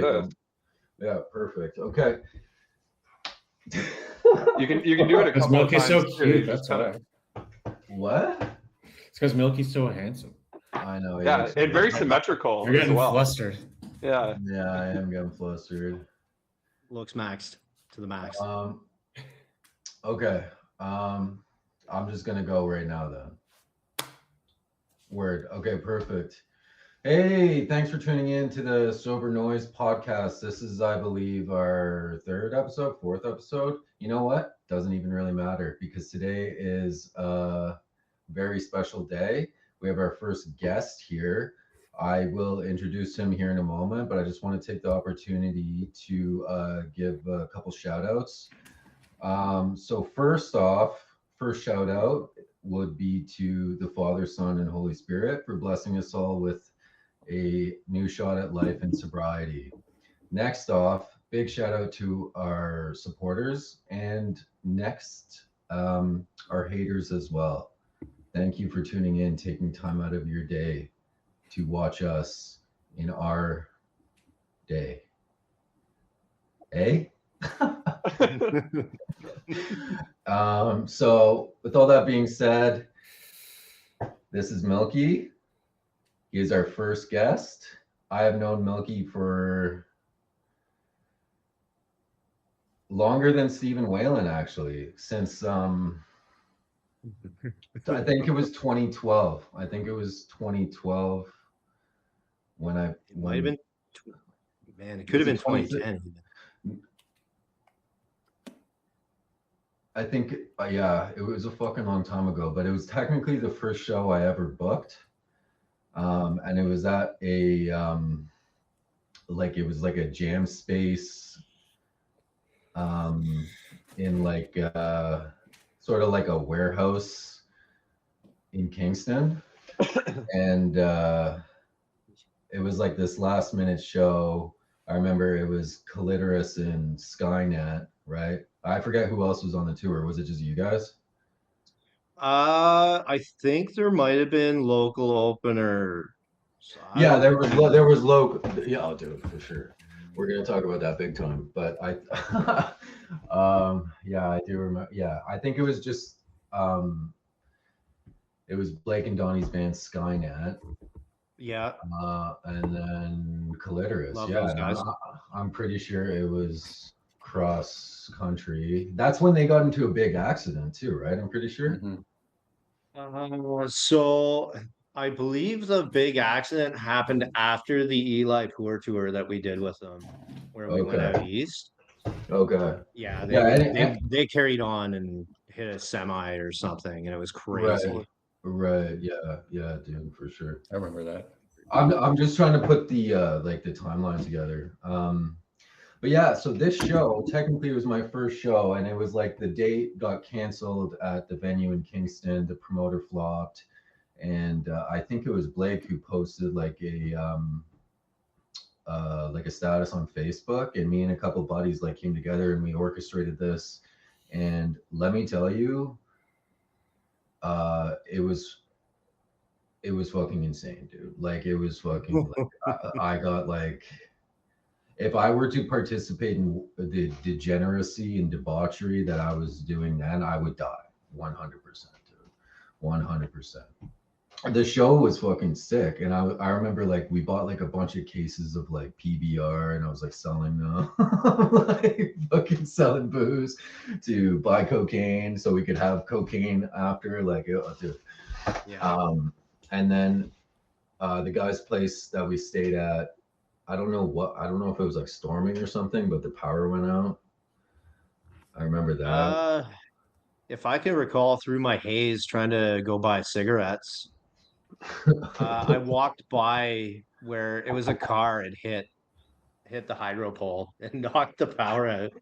do like this. yeah, perfect. Okay. You can do it a Because couple of Milky's times so too. You cute. just That's kind why. of, What? It's because Milky's so handsome. I know. He yeah, looks and good. very symmetrical You're as getting well. flustered. Yeah. Yeah, I am getting flustered. Looks maxed to the max. Okay. I'm just gonna go right now then. Word. Okay, perfect. Hey, thanks for tuning in to the Sober Noise podcast. This is, I believe, our fourth episode. You know what? Doesn't even really matter because today is a very special day. We have our first guest here. I will introduce him here in a moment, but I just want to take the opportunity to give a couple shout outs. So first off, first shout out would be to the Father, Son, and Holy Spirit for blessing us all with a new shot at life and sobriety. Next off, big shout out to our supporters, and next, our haters as well. Thank you for tuning in, taking time out of your day to watch us in our day. Eh? So with all that being said, this is Milky. He is our first guest. I have known Milky for longer than Stephen Whalen, actually, since I think it was 2012. I think it was 2012 when It might have been, man, it could have been 2010. I think, yeah, it was a fucking long time ago, but it was technically the first show I ever booked. And it was at a, like, it was like a jam space, in like, sort of like a warehouse in Kingston. And it was like this last minute show. I remember it was Clitoris and Skynet, right? I forget who else was on the tour. Was it just you guys? I think there might have been local opener. So Yeah, there was local. Yeah, I'll do it for sure. We're gonna talk about that big time. But I, yeah, I do remember. Yeah, I think it was just, it was Blake and Donnie's band Skynet. Yeah. And then Clitoris. Love Yeah, those guys. I'm pretty sure it was cross country. That's when they got into a big accident too, right? I'm pretty sure. So I believe the big accident happened after the Eli Poor tour that we did with them, where we went out east. Okay. Yeah, Yeah, they carried on and hit a semi or something, and it was crazy. Right. Yeah, dude, for sure. I remember that. I'm just trying to put the like the timeline together. But yeah, so this show technically was my first show, and it was like the date got canceled at the venue in Kingston. The promoter flopped, and I think it was Blake who posted like a status on Facebook, and me and a couple buddies like came together and we orchestrated this. And let me tell you, it was fucking insane, dude. Like it was fucking like I got like, if I were to participate in the degeneracy and debauchery that I was doing then, I would die 100%, dude. 100%. The show was fucking sick. And I remember like we bought like a bunch of cases of like PBR, and I was like selling them, like fucking selling booze to buy cocaine so we could have cocaine after, like, dude. Yeah. And then the guy's place that we stayed at, I don't know if it was like storming or something, but the power went out. I remember that. If I can recall through my haze trying to go buy cigarettes, I walked by where it was a car had hit the hydro pole and knocked the power out.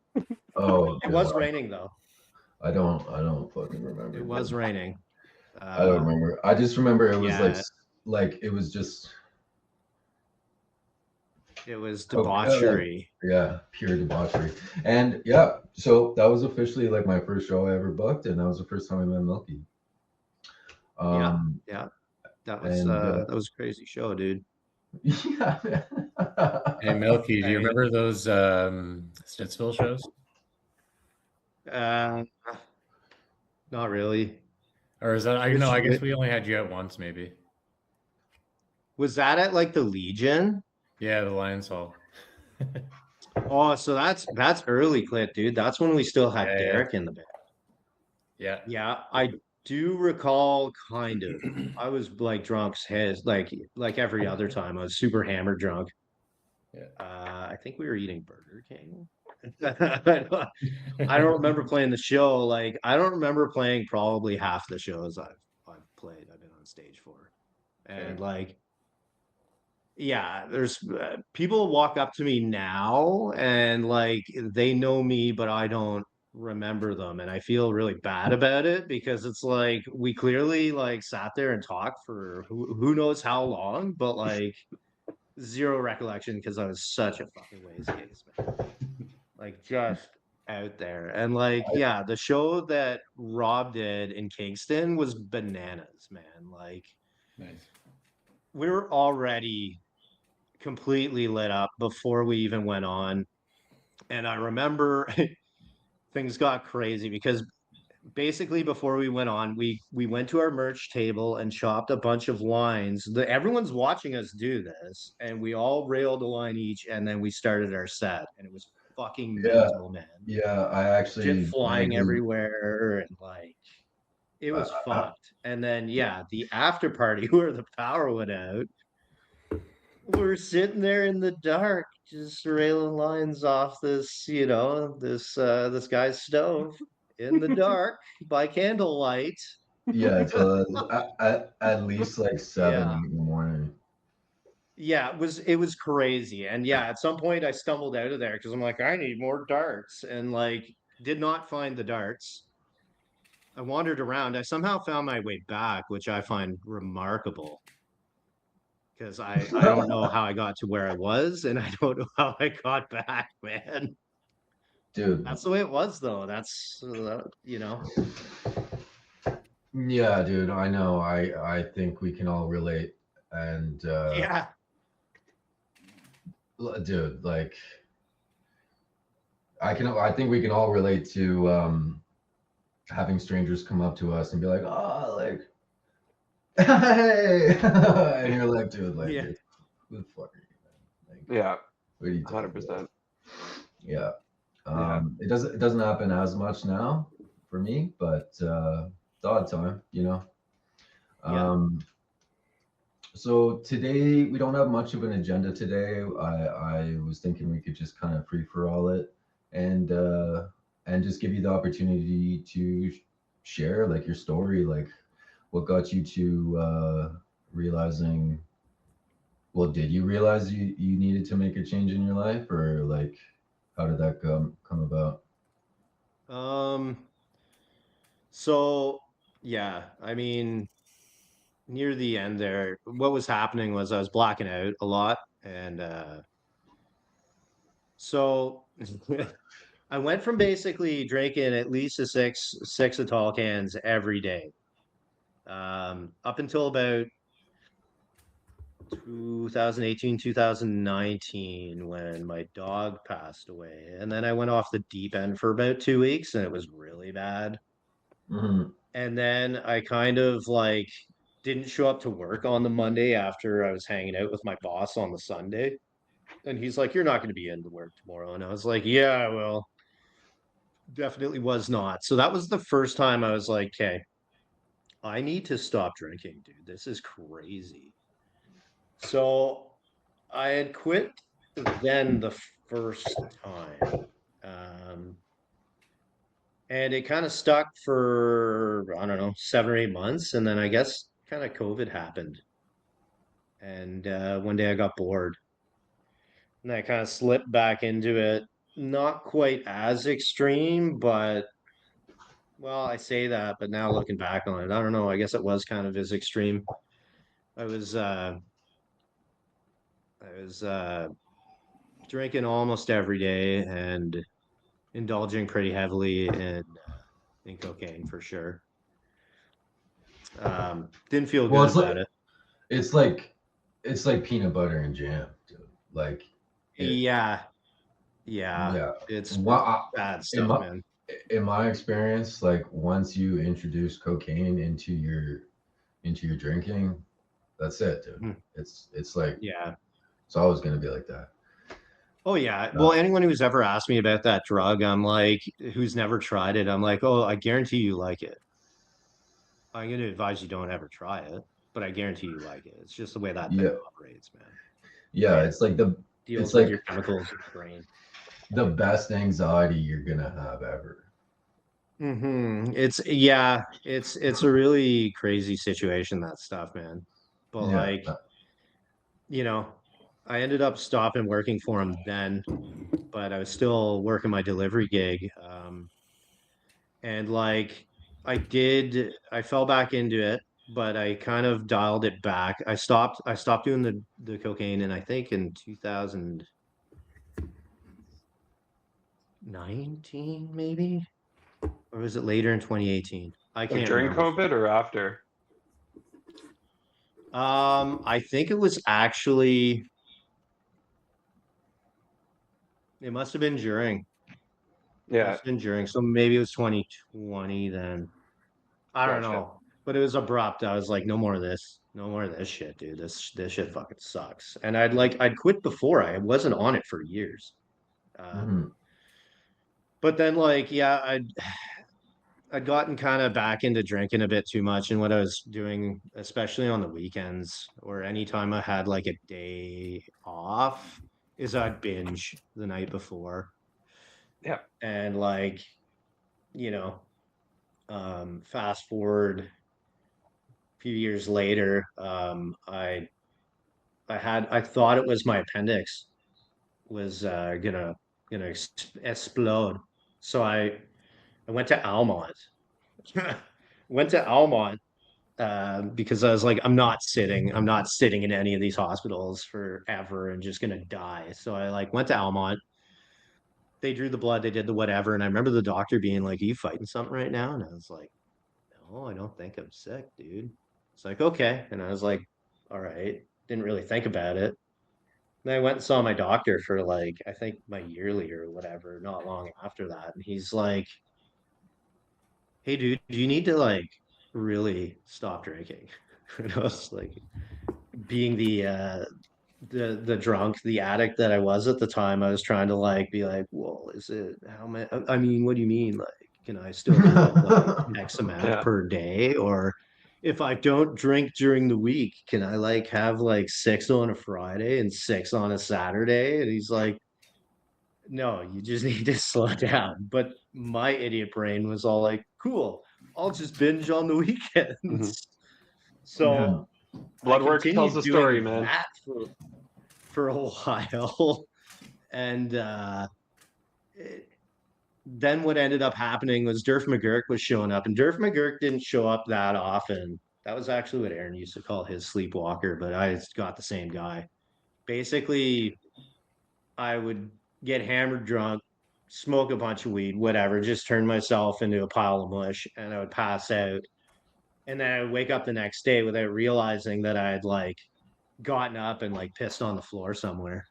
Oh, it was raining though. I don't fucking remember. It was raining. I don't remember. I just remember it was like it was just. It was debauchery. Yeah, pure debauchery. And yeah, so that was officially like my first show I ever booked, and that was the first time I met Milky. Yeah. That was a crazy show, dude. Yeah. Hey, Milky, do you I mean- remember those Stittsville shows? Uh, not really. Or is that, I know, Which I guess we only had you out once, maybe. was that at like the Legion? Yeah, the Lions Hall. Oh, so that's early Clint, dude. That's when we still had Yeah, Derek in the band. yeah. Yeah, I do recall kind of. I was like drunk as like every other time. I was super hammered drunk. Yeah. I think we were eating Burger King. I don't remember playing the show. Like I don't remember playing probably half the shows I've played. I've been on stage for, and Fair. like yeah, there's people walk up to me now and like they know me, but I don't remember them, and I feel really bad about it because it's like we clearly like sat there and talked for who knows how long, but like zero recollection because I was such a fucking lazy ace, man. Like just out there. And like, yeah, the show that Rob did in Kingston was bananas, man. Like Nice. we were already completely lit up before we even went on. And I remember things got crazy because basically before we went on, we went to our merch table and chopped a bunch of lines. Everyone's watching us do this, and we all railed a line each, and then we started our set, and it was fucking Yeah. mental, man. Yeah, I Shit actually flying vaguely, everywhere, and like it was I, fucked. And then yeah, the after party where the power went out, we're sitting there in the dark, just railing lines off this, this guy's stove in the dark by candlelight. yeah, till at least like seven, Yeah. 8 in the morning. Yeah, it was crazy. And yeah, at some point I stumbled out of there because I'm like, I need more darts, and like did not find the darts. I wandered around. I somehow found my way back, which I find remarkable because I don't know how I got to where I was, and I don't know how I got back, man. Dude, That's the way it was, though. That's yeah, dude, I know. I think we can all relate. And Yeah, dude, like I think we can all relate to having strangers come up to us and be like, "Oh, like hey." And you're like, "Dude, like yeah, who the fuck are you, man? Like Yeah, what are you talking about?" 100%. Yeah. Yeah. It doesn't happen as much now for me, but it's odd time, you know. yeah. Um, so today we don't have much of an agenda today. I was thinking we could just kind of free for all it and just give you the opportunity to share like your story, like what got you to realizing. Well, did you realize you needed to make a change in your life, or like how did that come about? Um, so yeah, I mean, near the end there, what was happening was I was blacking out a lot, and so I went from basically drinking at least a six of tall cans every day, up until about 2018, 2019 when my dog passed away. And then I went off the deep end for about 2 weeks and it was really bad. Mhm. And then I kind of like didn't show up to work on the Monday after I was hanging out with my boss on the Sunday. And he's like, "You're not going to be into work tomorrow." And I was like, "Yeah, I will." Definitely was not. So that was the first time I was like, "Okay, I need to stop drinking, dude. This is crazy." So I had quit then the first time. Um, and it kind of stuck for, I don't know, 7 or 8 months. And then I guess kind of COVID happened. And one day I got bored and I kind of slipped back into it. Not quite as extreme, but well, I say that, but now looking back on it, I don't know. I guess it was kind of as extreme. I was uh I was drinking almost every day and indulging pretty heavily in cocaine for sure. Didn't feel Well, good about it. it's like it's like peanut butter and jam, dude. Like, Yeah. yeah. It's bad In stuff, my man. in my experience, like once you introduce cocaine into your drinking, that's it, dude. Mhm. It's like Yeah. it's always gonna be like that. Oh yeah. Uh, Well, anyone who's ever asked me about that drug, I'm like, who's never tried it, I'm like, oh, I guarantee you like it. I'm gonna advise you don't ever try it, but I guarantee you like it. It's just the way that thing yeah, operates, man. yeah. It It's deals with like your chemicals in your brain. the best anxiety you're gonna have ever. It's yeah, it's a really crazy situation, that stuff, man. But Yeah. like, you know, I ended up stopping working for him then, but I was still working my delivery gig. And like I fell back into it, but I kind of dialed it back. I stopped doing the cocaine, and I think in 2019 maybe, or was it later in 2018? I Like can't during remember. COVID or after? I think it was actually, it must have been during. Yeah, Must have been during. So maybe it was 2020 then. I don't gotcha. know. But it was abrupt. I was like, no more of this. No more of this shit, dude. This shit fucking sucks. And I'd quit before. I wasn't on it for years. Um, Mhm. but then like, yeah, I'd gotten kind of back into drinking a bit too much. And what I was doing, especially on the weekends or anytime I had like a day off, is I'd binge the night before. Yeah. And like, you know, fast forward a few years later, I thought it was my appendix was explode. So I went to Almont. Went to Almont because I was like, I'm not sitting in any of these hospitals forever and just gonna die. So I like went to Almont. They drew the blood, they did the whatever, and I remember the doctor being like, "Are you fighting something right now?" And I was like, "No, I don't think I'm sick, dude." It's like, okay, and I was like, "All right." Didn't really think about it. And I went and saw my doctor for like, I think my yearly or whatever, not long after that. And he's like, hey, dude, you need to like really stop drinking. And I was like, being the drunk, the addict that I was at the time, I was trying to like be like, well, is it how many? I mean, what do you mean? Like, can I still drink like X amount Yeah. per day? Or if I don't drink during the week, can I like have like six on a Friday and six on a Saturday? And he's like, no, you just need to slow down. But my idiot brain was all like, cool, I'll just binge on the Hmm. weekends. Yeah. So I Blood work tells continued the story, doing man. that for a while. And then what ended up happening was Durf McGurk was showing up, and Durf McGurk didn't show up that often. That was actually what Aaron used to call his sleepwalker, but I got the same guy. Basically, I would get hammered drunk, smoke a bunch of weed, whatever, just turn myself into a pile of mush, and I would pass out. And then I would wake up the next day without realizing that I had like gotten up and like pissed on the floor somewhere,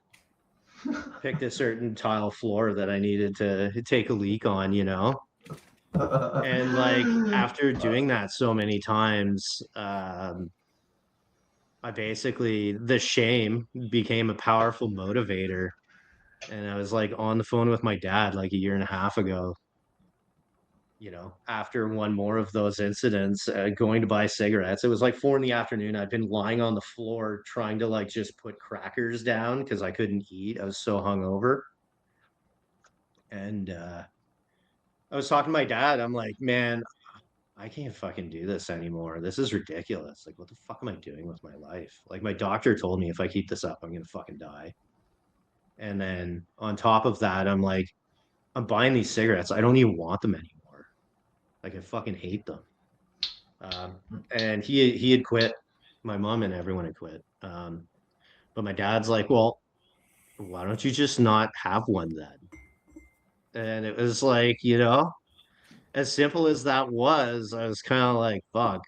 picked a certain tile floor that I needed to take a leak on, you know? And like after doing that so many times, I basically, the shame became a powerful motivator. And I was like on the phone with my dad like a year and a half ago, after one more of those incidents, going to buy cigarettes. It was like 4 in the afternoon. I'd been lying on the floor trying to like just put crackers down because I couldn't eat. I was so hungover. And I was talking to my dad. I'm like, man, I can't fucking do this anymore. This is ridiculous. Like, what the fuck am I doing with my life? Like, my doctor told me if I keep this up, I'm gonna fucking die. And then on top of that, I'm like, I'm buying these cigarettes. I don't even want them anymore. Like, I fucking hate them. Um, and he had quit. My mom and everyone had quit. But my dad's like, well, why don't you just not have one then? And it was like, as simple as that was, I was kind of like, fuck,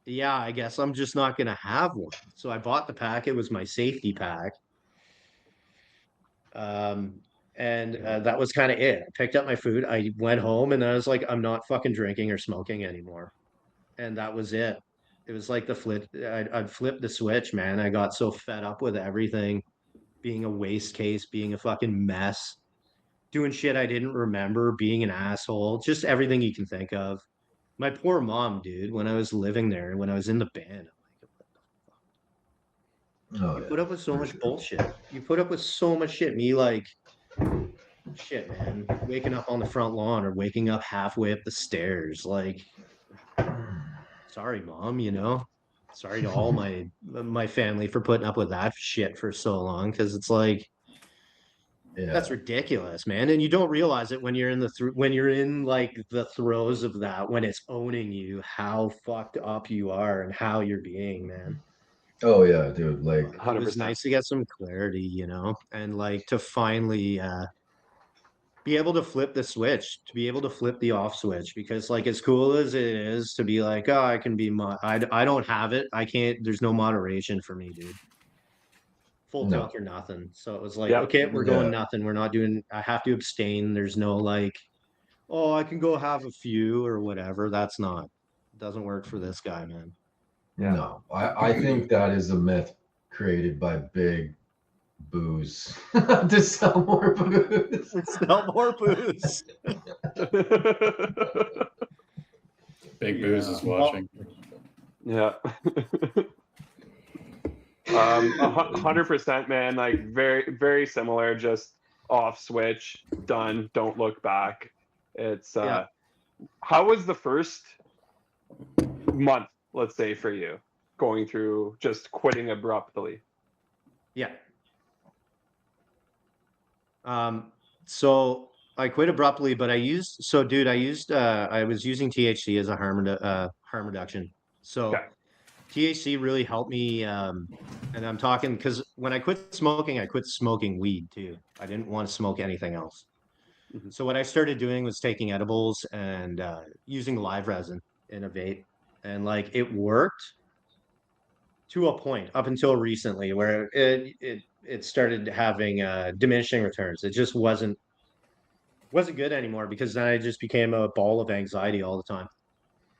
yeah, I guess I'm just not gonna have one. So I bought the pack. It was my safety pack. Um, and that was kind of it. I picked up my food. I went home and I was like, I'm not fucking drinking or smoking anymore. And that was it. It was like the flip. I'd flipped the switch, man. I got so fed up with everything being a waste case, being a fucking mess, doing shit I didn't remember, being an asshole, just everything you can think of. My poor mom, dude, when I was living there, when I was in the band, I'm like, Oh you yeah, put up with so for much sure. bullshit. You put up with so much shit. Me, like, shit, man, waking up on the front lawn or waking up halfway up the stairs. Like, sorry, mom, sorry to all my family for putting up with that shit for so long. Cause it's like, Yeah. that's ridiculous, man. And you don't realize it when you're in when you're in like the throes of that, when it's owning you, how fucked up you are and how you're being, man. Oh yeah, dude. Like, It Hundred was percent. nice to get some clarity, and like to finally be able to flip the switch, to be able to flip the off switch, because like as cool as it is to be like, oh, I can be I don't have it. I can't, there's no moderation for me, dude. Full tilt no. or nothing. So it was like, Yep. okay, we're going Yeah. nothing. We're not doing, I have to abstain. There's no like, oh, I can go have a few or whatever. That's not, doesn't work for this guy, man. Yeah. No. I think that is a myth created by big booze to sell more booze. Sell more booze. Big Booze Yeah. is watching. Yeah. 100%, man. Like very, very similar. Just off switch, done. Don't look back. It's Yeah. how was the first month, let's say, for you, going through just quitting abruptly? Yeah. So I quit abruptly, but I was using THC as a harm reduction. So Okay. THC really helped me. And I'm talking because when I quit smoking weed too. I didn't want to smoke anything else. Mhm. So what I started doing was taking edibles and using live resin in a vape, and like it worked to a point up until recently where it started having diminishing returns. It just wasn't good anymore because then I just became a ball of anxiety all the time.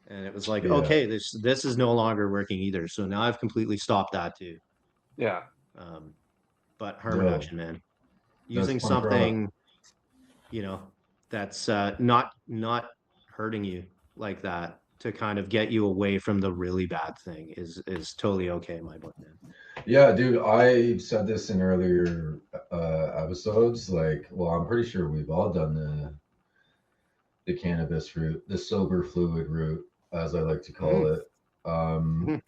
And it was like, Yeah. okay, this is no longer working either. So now I've completely stopped that too. Yeah. Um, but harm Yo, reduction, man, that's using punk rock. something, you know, that's not hurting you like that to kind of get you away from the really bad thing is totally okay in my book, man. Yeah, dude, I said this in earlier episodes. Like, well, I'm pretty sure we've all done the cannabis route, the sober fluid route, as I like to call Mhm. it. Mhm.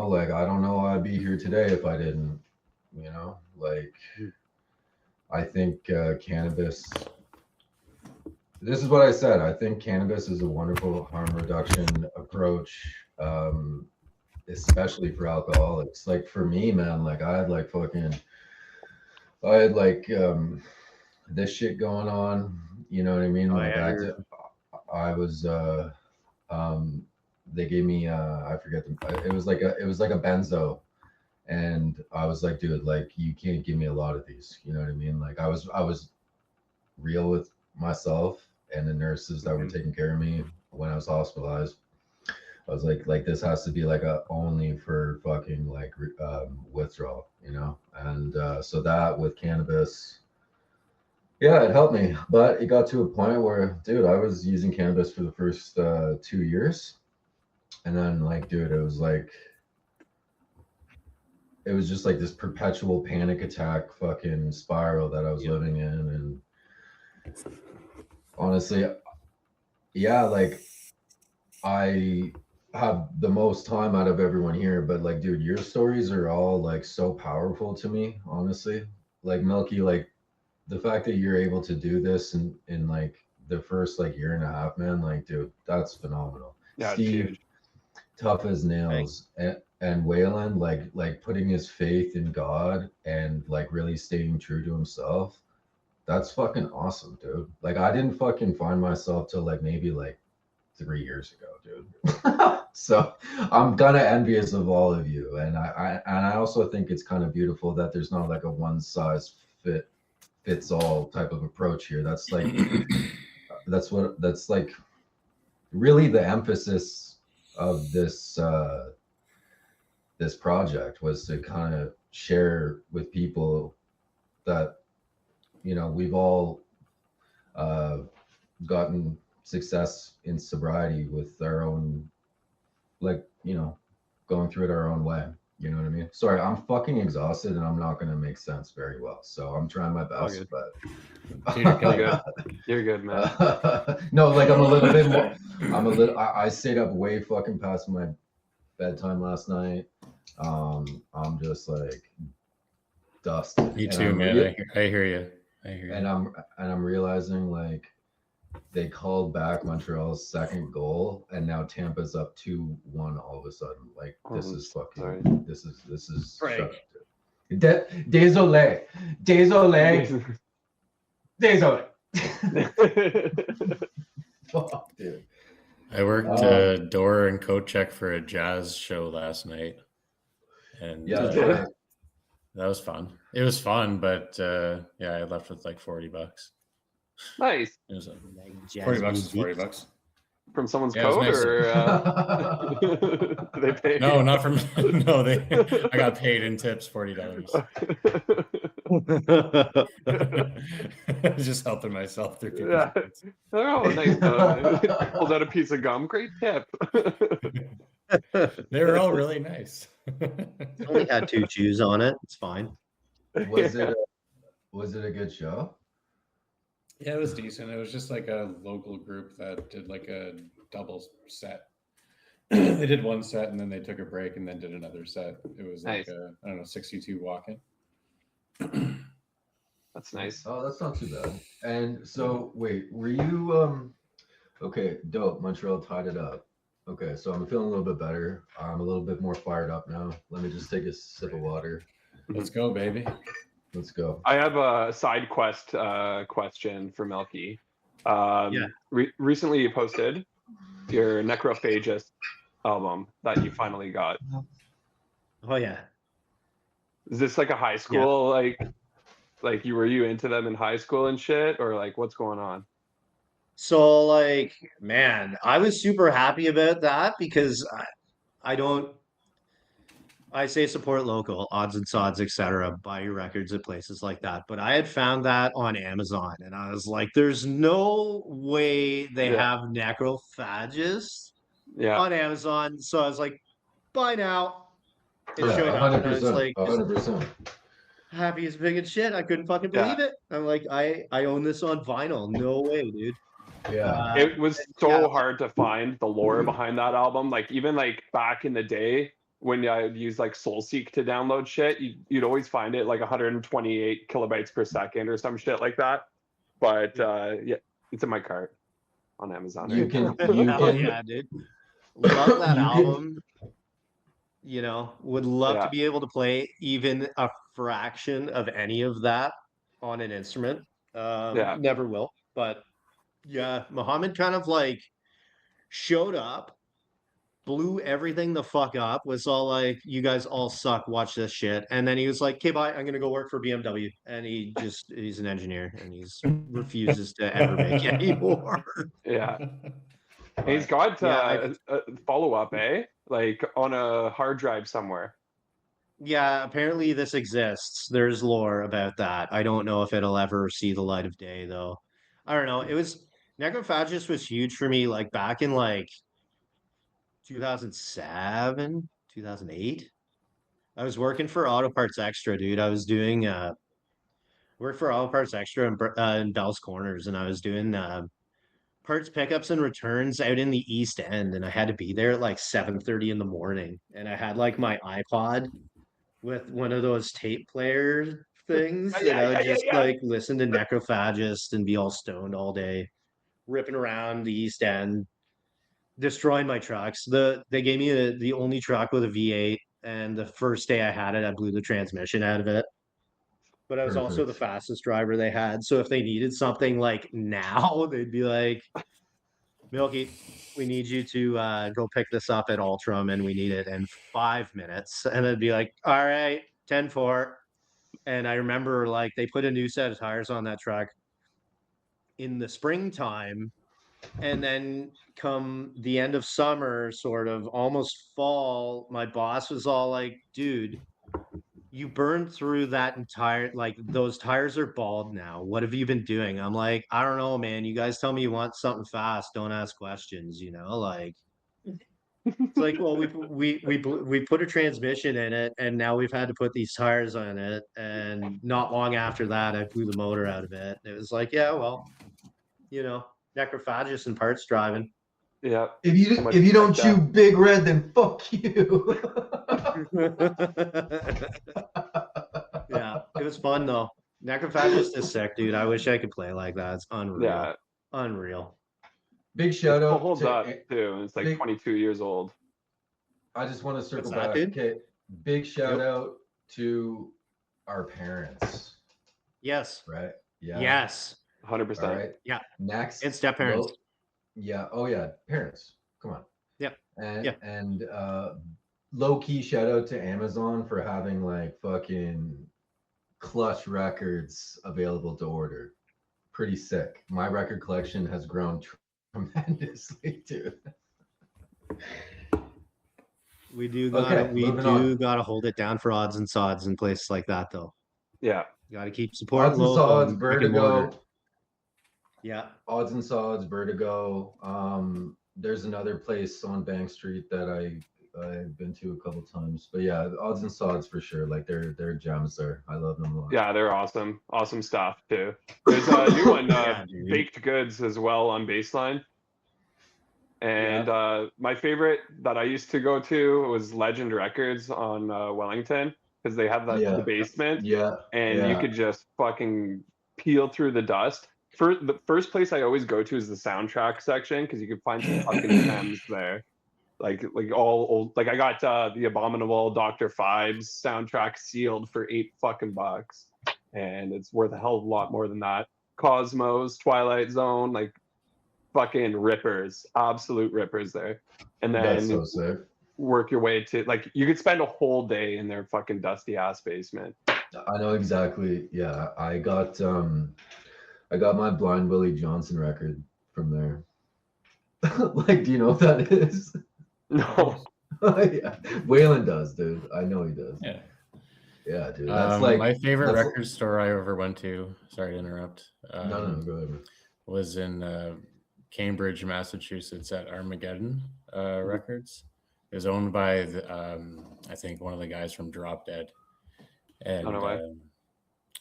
Like, I don't know I'd be here today if I didn't, like, Mhm. I think cannabis, this is what I said. I think cannabis is a wonderful harm reduction approach, especially for alcoholics. Like, for me, man, like, I had like this shit going on, you know what I mean? Oh Like, yeah, I was um they gave me I forget it was like a benzo, and I was like, dude, like, you can't give me a lot of these, you know what I mean? Like, I was real with myself and the nurses that were Mhm. taking care of me when I was hospitalized. I was like this has to be like a only for fucking like withdrawal, and so that with cannabis, yeah, it helped me, but it got to a point where, dude, I was using cannabis for the first 2 years, and then, like, dude, it was just like this perpetual panic attack fucking spiral that I was Yep. living in, and honestly, yeah, like, I have the most time out of everyone here, but like, dude, your stories are all like so powerful to me, honestly. Like, Milky, like, the fact that you're able to do this in like the first like year and a half, man, like, dude, that's phenomenal. Yeah. It's Steve, huge. tough as Thanks. nails, and Waylon, like putting his faith in God and like really staying true to himself. That's fucking awesome, dude. Like, I didn't fucking find myself till like maybe like 3 years ago, dude. So I'm kind of envious of all of you, and I also think it's kind of beautiful that there's not like a one size fits all type of approach here. That's like that's like really the emphasis of this project was to kind of share with people that we've all gotten success in sobriety with our own, like, going through it our own way. You know what I mean? Sorry, I'm fucking exhausted and I'm not going to make sense very well. So I'm trying my best, good. but Dude, you're killing it. You're good, man. no, like I'm a little bit more. I stayed up way fucking past my bedtime last night. I'm just like dust. Me too, man. I hear you. I hear you. And I'm realizing, like, they called back Montreal's second goal, and now Tampa's up 2-1 all of a sudden. Like, this is fucking. sorry. This is. Frank. Désolé. Fuck, dude. I worked door and coat check for a jazz show last night, and Yeah, that was fun. It was fun, but yeah, I left with like $40. Nice. It was Jazz $40 is music. $40. From someone's Yeah, it was code, nice. or they pay? No, not from. No, I got paid in tips $40. Just helping myself through people's Yeah. points. Oh, nice. Pulls out a piece of gum. Great tip. They were all really nice. Only had 2 chews on it. It's fine. Was it a good show? Yeah, it was decent. It was just like a local group that did like a double set. They did one set and then they took a break and then did another set. It was like Nice. I don't know, 62 walking. That's nice. Oh, that's not too bad. And so, wait, were you okay, dope. Montreal tied it up. Okay, so I'm feeling a little bit better. I'm a little bit more fired up now. Let me just take a sip of water. Let's go, baby. Let's go. I have a side quest question for Milky. Yeah. Recently, you posted your Necrophagist album that you finally got. Oh yeah. Is this like a high school like were you into them in high school and shit, or like what's going on? So like, man, I was super happy about that because I say support local, odds and sods, etc. Buy your records at places like that. But I had found that on Amazon, and I was like, "There's no way they Yeah. have Necrophagist Yeah. on Amazon." So I was like, "Buy now." It Yeah, showed up, and I was 100%. like, 100%. happy as big as shit. I couldn't fucking believe it. I'm like, I own this on vinyl. No way, dude. Yeah. It was so yeah. hard to find the lore behind that album. Like even like back in the day when I'd use like SoulSeek to download shit, you'd always find it like 128 kilobytes per second or some shit like that. But yeah, it's in my cart on Amazon. You right can now. you Hell can yeah, dude. Love that You can- album. Would love Yeah. to be able to play even a fraction of any of that on an instrument. Yeah. Never will. But yeah, Muhammad kind of like showed up, blew everything the fuck up, was all like, you guys all suck, watch this shit. And then he was like, okay, bye, I'm gonna go work for BMW. And he's an engineer and he's refuses to ever make anymore. Yeah. And he's got Yeah, a follow-up, like on a hard drive somewhere. Yeah, apparently this exists. There's lore about that. I don't know if it'll ever see the light of day though. I don't know. It was Necrophagist was huge for me like back in like 2007, 2008. I was working for Auto Parts Extra, dude. I was doing work for Auto Parts Extra in Bell's Corners, and I was doing parts pickups and returns out in the East End, and I had to be there at like 7:30 in the morning. And I had like my iPod with one of those tape player things, and I would just like listen to Necrophagist and be all stoned all day, ripping around the East End, destroying my trucks. They gave me the only truck with a V8, and the first day I had it, I blew the transmission out of it. But I was also the Perfect. fastest driver they had. So if they needed something like now, they'd be like, Milky, we need you to go pick this up at Ultram, and we need it in 5 minutes. And it'd be like, all right, 10-4. And I remember like they put a new set of tires on that truck in the springtime. And then come the end of summer, sort of almost fall, my boss was all like, dude, you burned through that entire, like, those tires are bald now. What have you been doing? I'm like, I don't know, man. You guys tell me you want something fast. Don't ask questions, like. It's like, well, we put a transmission in it, and now we've had to put these tires on it. And not long after that, I blew the motor out of it. It was like, yeah, well, necrophagus and parts driving. Yeah. If you don't chew Big Red, then fuck you. Yeah, it was fun though. Necrophagus is sick, dude. I wish I could play like that. It's unreal. Yeah. Unreal. Big shout out Holds to up too. It's like 22 years old. I just want to circle What's that, back. dude? Okay, big shout out to our parents. Yes. Right. Yeah. Yes. 100%. All right. Yeah. Next. And step parents. Yeah. Oh yeah. Parents. Come on. Yeah. And low key shout out to Amazon for having like fucking clutch records available to order. Pretty sick. My record collection has grown tremendously too. We do gotta hold it down for odds and sods in places like that though. Yeah. You gotta keep supporting Odds and local. sods, Vertigo. Yeah. Odds and sods, Vertigo. There's another place on Bank Street that I've been to a couple times. But yeah, odds and sods for sure. Like they're gems there. I love them a lot. Yeah, they're awesome. Awesome stuff too. There's a new one, Yeah, Baked Goods as well on Baseline. And my favorite that I used to go to was Legend Records on Wellington, because they have the basement. Yeah. And you could just fucking peel through the dust. The first place I always go to is the soundtrack section, because you can find some fucking gems there. Like all old, like I got the Abominable Dr. Phibes soundtrack sealed for $8 and it's worth a hell of a lot more than that. Cosmos, Twilight Zone, like fucking rippers, absolute rippers there. And then that's so sick. Work your way to, like, you could spend a whole day in their fucking dusty ass basement. I know exactly. Yeah, I got my Blind Willie Johnson record from there. Like, do you know what that is? No. Yeah. Waylon does, dude. I know he does. Yeah. Yeah, dude. That's like my favorite record store I ever went to. Sorry to interrupt. No, go ahead. Was in Cambridge, Massachusetts at Armageddon Records. It was owned by I think one of the guys from Drop Dead. And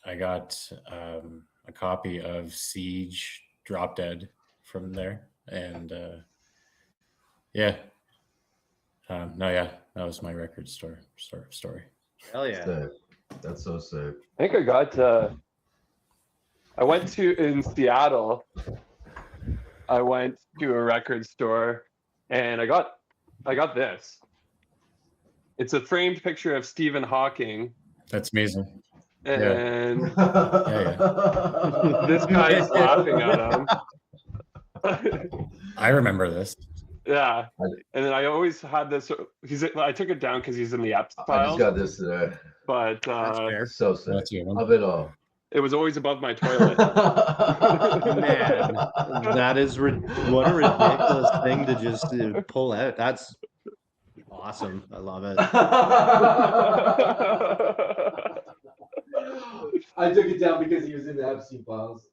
I got a copy of Siege Drop Dead from there. And that was my record store story. Hell yeah. Sick. That's so sick. I think I got I went to, in Seattle, I went to a record store and I got this. It's a framed picture of Stephen Hawking. That's amazing. And Yeah. this guy is laughing at him. I remember this. Yeah. And then I always had this. I took it down because he's in the Epps I files. just got this today. But That's fair. So sick. That's you. Of it all. it was always above my toilet. Man, that is what a ridiculous thing to just pull out. That's awesome. I love it. I took it down because he was in the Epstein files.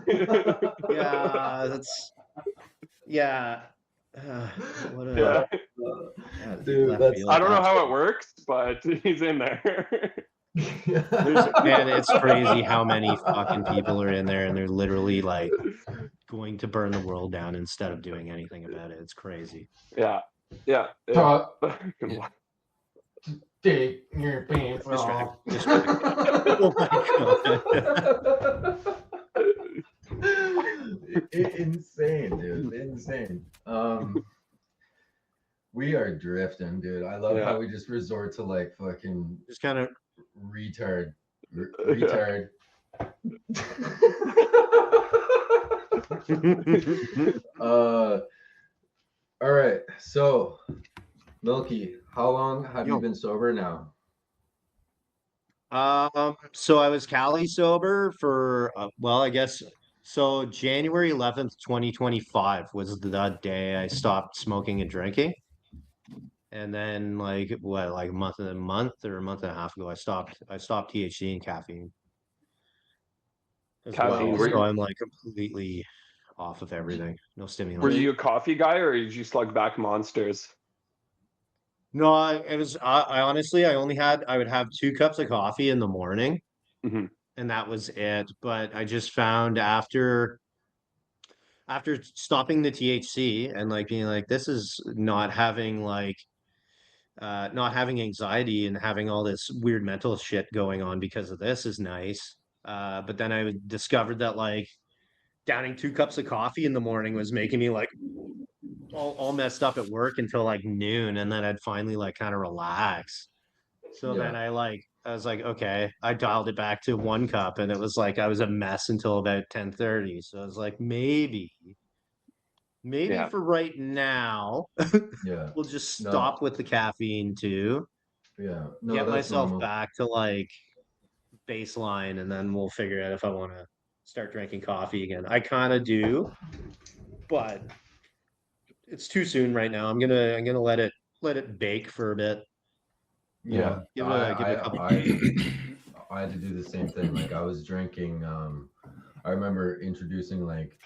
Yeah, that's what a, Yeah. Dude, left that's- field. I don't know how it works, but he's in there. Man, it's crazy how many fucking people are in there, and they're literally like going to burn the world down instead of doing anything about it. It's crazy. Yeah. Take your pants off. Oh my God. Insane, dude. Insane. We are drifting, dude. I love how we just resort to like fucking Just kind of retard. All right. So, Milky, how long have you Yo. been sober now? So I was Cali sober for well, I guess so January 11th, 2025 was the day I stopped smoking and drinking. And then like what, like a month or a month and a half ago, I stopped THC and caffeine as Caffeine. well. Wow. So I'm like completely off of everything. No Were stimulants. you a coffee guy or did you slug back monsters? No, I honestly I would have 2 cups of coffee in the morning Hmm. and that was it. But I just found after stopping the THC and like being like, this is not having anxiety and having all this weird mental shit going on because of this is nice. But then I discovered that like downing 2 cups of coffee in the morning was making me like all messed up at work until like noon, and then I'd finally like kind of relax. So then Yeah. I was like, okay, I dialed it back to 1 cup, and it was like I was a mess until about 10:30. So I was like, maybe Yeah. for right now, Yeah. we'll just No. stop with the caffeine too, Yeah. No, get that's myself normal. back to like baseline, and then we'll figure out if I want to start drinking coffee again. I kind of do, but it's too soon right now. I'm gonna let it bake for a bit. You Yeah. know, give it a couple. I had to do the same thing. Like I was drinking. I remember introducing like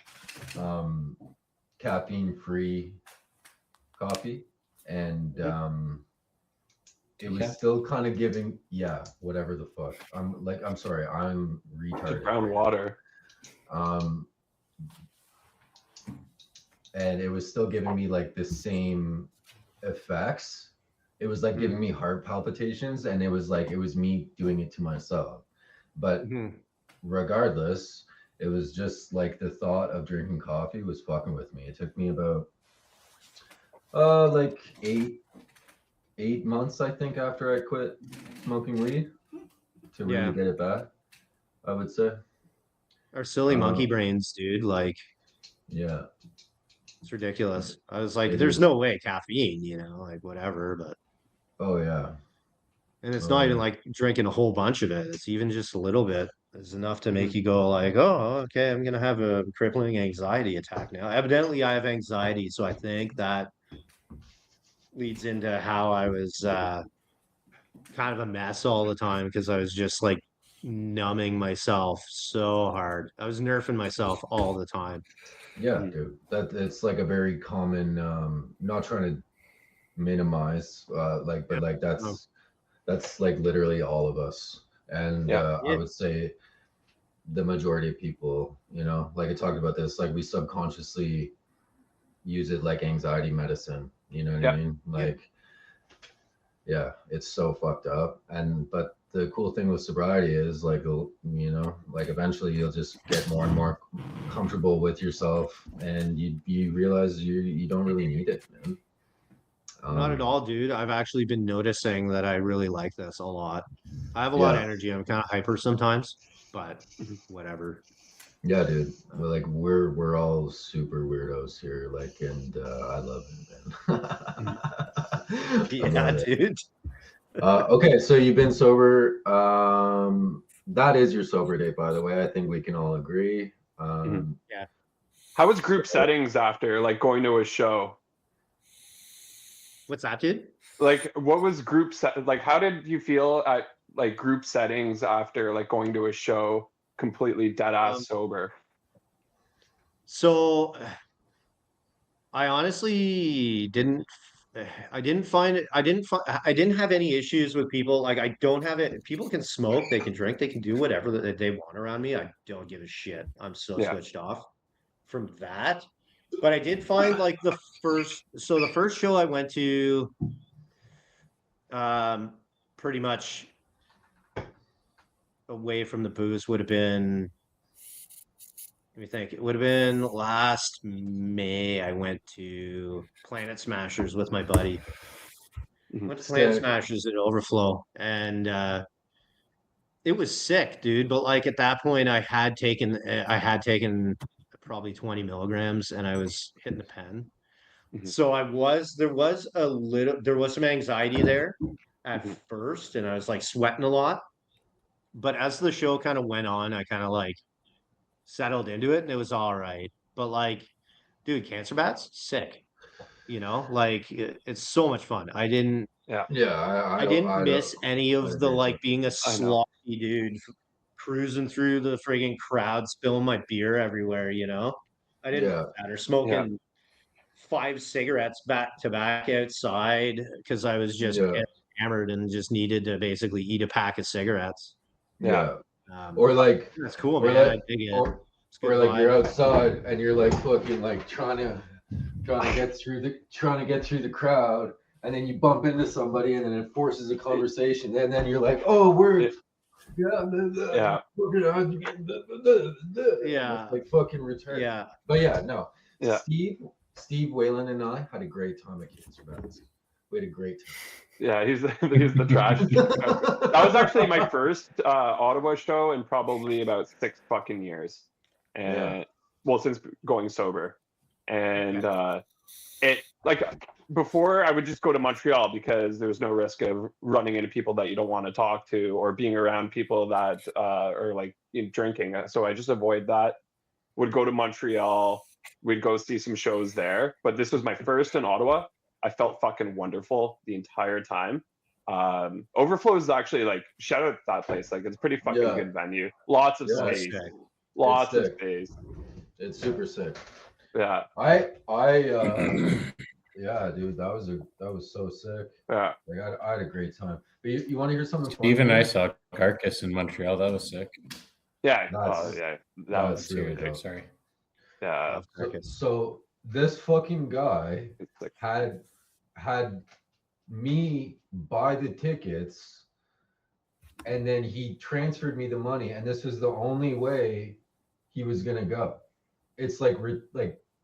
um, caffeine-free coffee, and it was still kind of giving. Yeah, whatever the fuck. I'm sorry. I'm retarded. Brown right water. now. And it was still giving me like the same effects. It was like giving me heart palpitations, and it was like it was me doing it to myself. But Mhm. regardless, it was just like the thought of drinking coffee was fucking with me. It took me about like eight months, I think, after I quit smoking weed to really Yeah, get it back, I would say. our silly monkey Uh, brains, dude. Like yeah, it's ridiculous. I was like, it there's is. no way caffeine, like whatever. But Oh yeah. and it's Oh not even yeah. like drinking a whole bunch of it. It's even just a little bit is enough to make Mhm. you go like, oh, okay, I'm gonna have a crippling anxiety attack now. Evidently, I have anxiety, so I think that leads into how I was kind of a mess all the time because I was just like numbing myself so hard. I was nerfing myself all the time. Yeah, Mhm. dude. That it's like a very common not trying to minimize like but Yep. like Um, that's like literally all of us. And Yeah. I yeah. would say the majority of people, like I talked about this, like we subconsciously use it like anxiety medicine, you know what I Yeah. mean? Yeah. Like yeah, it's so fucked up. And but the cool thing with sobriety is like like eventually you'll just get more and more comfortable with yourself, and you realize you don't really need it, man. Not at um all, dude. I've actually been noticing that I really like this a lot. I have a lot of yeah, energy. I'm kind of hyper sometimes, but Mhm. whatever. yeah, dude. Uh, We're all super weirdos here, like, and I love it, man. Mhm. I yeah, love it. dude. Okay, so you've been sober. That is your sober date, by the way. I think we can all agree. Mhm. Yeah. How was group So settings after like going to a show? What's that, dude? Like what was group set like how did you feel at like group settings after like going to a show completely dead Um, ass sober? so I honestly didn't. I didn't find it. I didn't have any issues with people. Like I don't have it. People can smoke, they can drink, they can do whatever that they want around me. I don't give a shit. I'm so Yeah. switched off from that. But I did find like the first show I went to, um, pretty much away from the booze would have been. Let me think. It would have been last May. I went to Planet Smashers with my buddy. Mhm. Went to Planet stick. Smashers at Overflow, and it was sick, dude. But like at that point, I had taken probably 20 milligrams, and I was hitting the pen. So there was some anxiety there at first, and I was like sweating a lot. But as the show kind of went on, I kind of like settled into it and it was all right. But like, dude, Cancer Bats, sick. Like it's so much fun. I didn't Yeah. miss any of the agree like too. being a I know. sloppy dude cruising through the friggin' crowd, spilling my beer everywhere, I didn't Yeah. want that or smoking 5 cigarettes back to back outside because I was just Yeah. getting hammered and just needed to basically eat a pack of cigarettes. Yeah. Um, Or like, that's cool, or man. I like, dig it. or, It's good or like you're vibe. outside and you're like fucking like trying to get through the crowd, and then you bump into somebody and then it forces a conversation, and then you're like, oh, we're Yeah. Yeah. like fucking return. Yeah. But yeah, no. Yeah. Steve Whalen and I had a great time at Cancer Bats. We had a great time. Yeah, he's the trash. That was actually my first Ottawa show in probably about 6 fucking years, and well, since going sober, and it like before I would just go to Montreal because there was no risk of running into people that you don't want to talk to or being around people that are like drinking. So I just avoid that. Would go to Montreal. We'd go see some shows there, but this was my first in Ottawa. I felt fucking wonderful the entire time. Overflow is actually like shout out that place. Like it's a pretty fucking good venue. Lots of space. sick. Lots of sick. space. It's super sick. Yeah. Yeah, dude, that was so sick. Yeah. Like I had a great time. But you want to hear something funny? Even I saw Carcass in Montreal. That was sick. Yeah. That's- Yeah. That that's was really Sick, dope. sorry. yeah. So this fucking guy It's like, had me buy the tickets, and then he transferred me the money, and this was the only way he was gonna go. It's like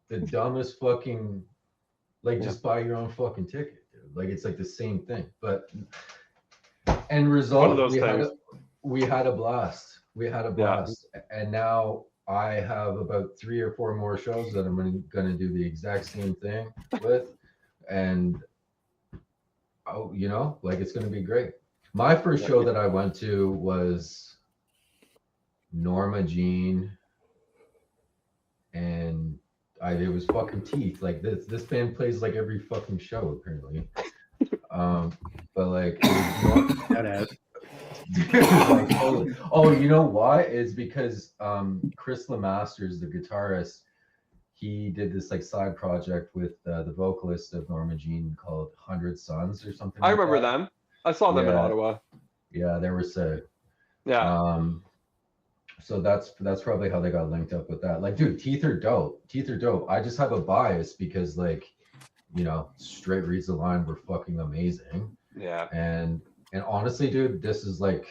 the dumbest fucking just buy your own fucking ticket, dude. Like it's like the same thing, but end result, one of those things. we had a blast. And now I have about 3 or 4 more shows that I'm gonna do the exact same thing with, and like it's gonna be great. My first show that I went to was Norma Jean, and it was fucking Teeth. Like this band plays like every fucking show apparently. But like Shout out. like, oh, you know why? It's because Chris Lemasters, the guitarist, he did this like side project with the vocalist of Norma Jean called 100 Suns or something. I remember them. I saw them in Ottawa. Yeah, they were sick. Yeah. So that's probably how they got linked up with that. Like, dude, Teeth are dope. I just have a bias because like, Straight Reads the Line were fucking amazing. Yeah. And honestly, dude, this is like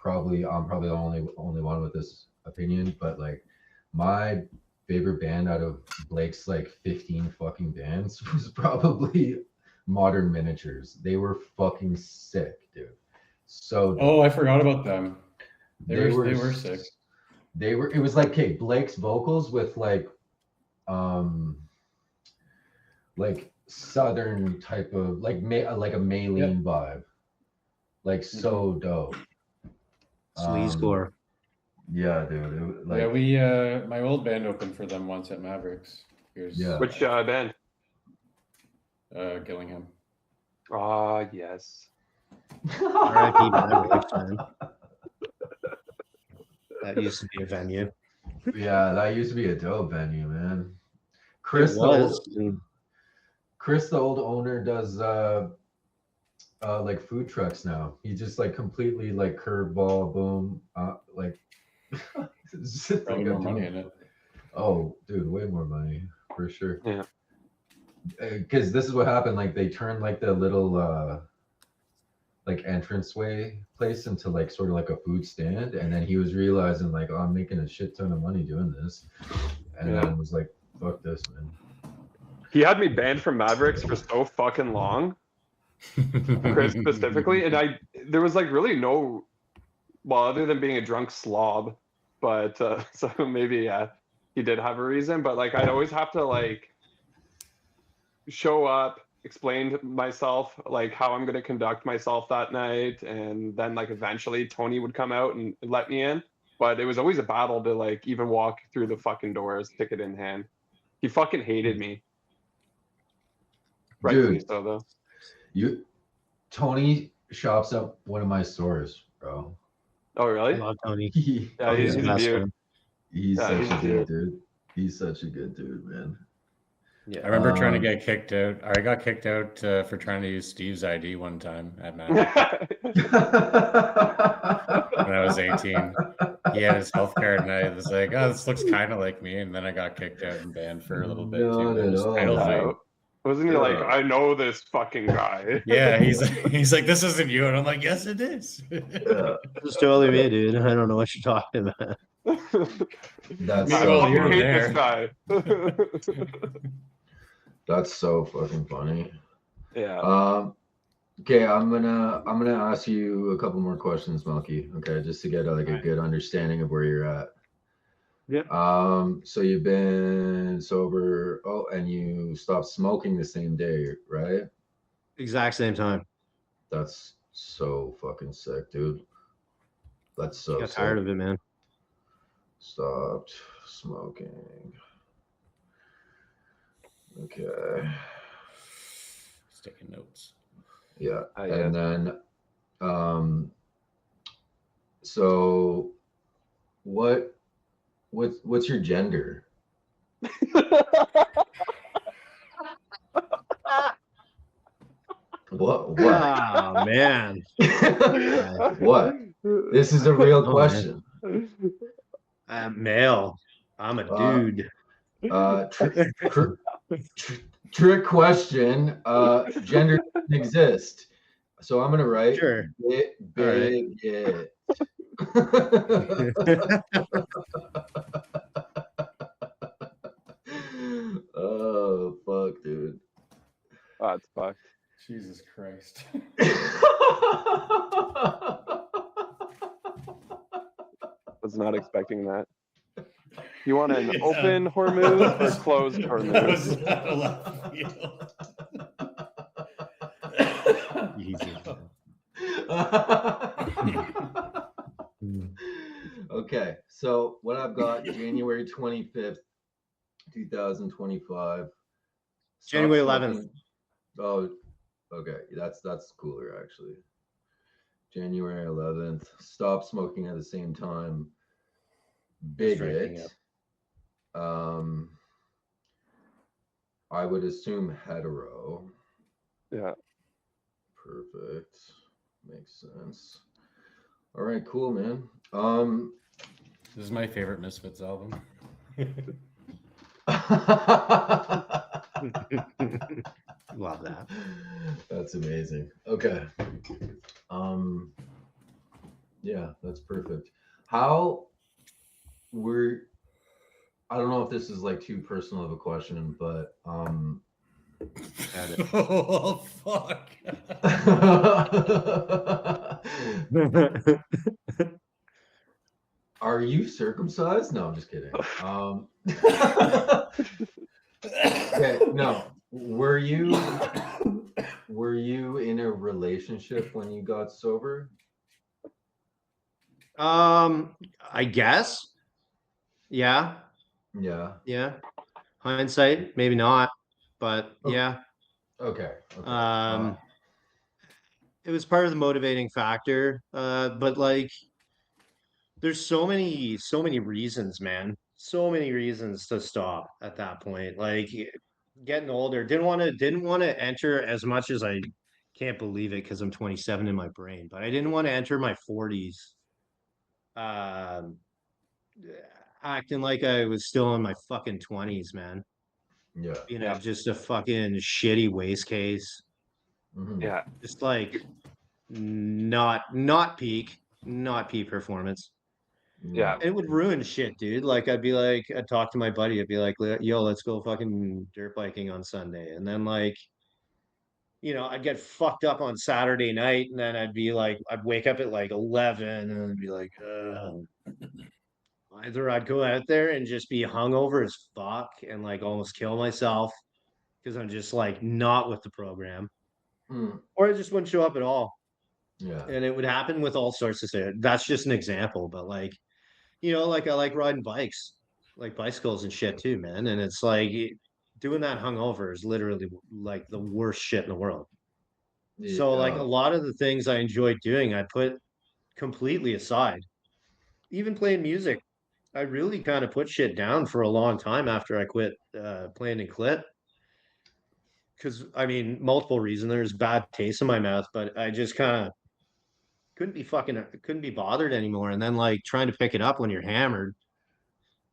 I'm probably the only one with this opinion, but like my favorite band out of Blake's like 15 fucking bands was probably Modern Miniatures. They were fucking sick, dude. So Oh, I forgot about them. They were sick. It was like, okay, Blake's vocals with like southern type of like a Maylene vibe. Like so dope. Sleazcore. Yeah, dude. My old band opened for them once at Mavericks. Which band? Gillingham. Ah, yes. R.I.P. Mavericks, man. That used to be a venue. Yeah, that used to be a dope venue, man. Chris, the old owner, does like food trucks now. He just like completely like curveball, boom, like Probably more money in it. Oh, dude, way more money for sure. Yeah. Because this is what happened. Like they turned like the little like entranceway place into like sort of like a food stand, and then he was realizing like, oh, I'm making a shit ton of money doing this, and then was like, fuck this, man. He had me banned from Mavericks for so fucking long. Chris specifically, and there was like really no, well, other than being a drunk slob, but so maybe he did have a reason, but like I'd always have to like show up, explain myself, like how I'm gonna conduct myself that night, and then like eventually Tony would come out and let me in. But it was always a battle to like even walk through the fucking doors, ticket in hand. He fucking hated me. Rightfully Dude, so though. Tony shops at one of my stores, bro. Oh I really? love Tony. Yeah, He's he's the a best, beaut. man. He's Yeah, such he's a a good beaut. dude. He's such a good dude, man. I remember trying to Um, get kicked out. I got kicked out for trying to use Steve's ID one time at Magic when I was 18. He had his health card, and I was like, "Oh, this looks kind of like me." And then I got kicked out and banned for a little bit too. Not That at was title all. fight. Wasn't he like, Yeah. I know this fucking guy? Yeah, he's like, "This isn't you," and I'm like, "Yes, it is." Yeah, It's totally me, dude. I don't know what you're talking about. that's I Well, so fucking you're funny. hate this there. guy. That's so fucking funny. Yeah. Okay, I'm gonna ask you a couple more questions, Melky. Okay, just to get like a Alright. good understanding of where you're at. Yep. So you've been sober. Oh, and you stopped smoking the same day, right? Exact same time. That's so fucking sick, dude. That's so Got sick. tired of it, man. Stopped smoking. Okay. Taking notes. Yeah. Yeah. And then so what's your gender? What? Oh man. What? This is a real Oh, question. Male. I'm a dude. Trick question. Gender doesn't exist. So I'm gonna write Sure. big it. Oh fuck, dude. Oh, it's fucked. Jesus Christ. Was not expecting that. You want an open Hormuz or closed That Hormuz? was not a left field. Jesus. Okay, so what I've got January 25th, 2025. Stop January 11th. smoking- Oh, okay. That's cooler actually. January 11th. Stop smoking at the same time. drinking, Bigot. I would assume hetero. Yeah. Perfect. Makes sense. All right, cool, man. This is my favorite Misfits album. Love that. That's amazing. Okay. Yeah, that's perfect. How were I don't know if this is like too personal of a question, but Oh fuck. are you circumcised? No, I'm just kidding. Okay, no. Were you in a relationship when you got sober? I guess. Yeah. Yeah. Hindsight, maybe not, but Okay. yeah. Okay. It was part of the motivating factor. But like there's so many reasons, man. So many reasons to stop at that point. Like getting older, didn't want to enter as much as I can't believe it because I'm 27 in my brain, but I didn't want to enter my 40s acting like I was still in my fucking 20s, man. Yeah. You know, just a fucking shitty waste case. Mhm. Yeah. Just like not peak performance. Yeah. And it would ruin shit, dude. Like I'd talk to my buddy, I'd be like, yo, let's go fucking dirt biking on Sunday. And then like, you know, I'd get fucked up on Saturday night, and then I'd wake up at like 11 and I'd be like, either I'd go out there and just be hungover as fuck and like almost kill myself, because I'm just like not with the program, Hmm. or I just wouldn't show up at all. Yeah. And it would happen with all sorts of things. That's just an example, but like, you know, like I like riding bikes, like bicycles and shit too, man. And it's like doing that hungover is literally like the worst shit in the world. So like a Yeah. lot of the things I enjoy doing, I put completely aside. Even playing music, I really kind of put shit down for a long time after I quit playing in clit. Because I mean, multiple reasons. There's bad taste in my mouth, but I just kind of couldn't be bothered anymore. And then like trying to pick it up when you're hammered,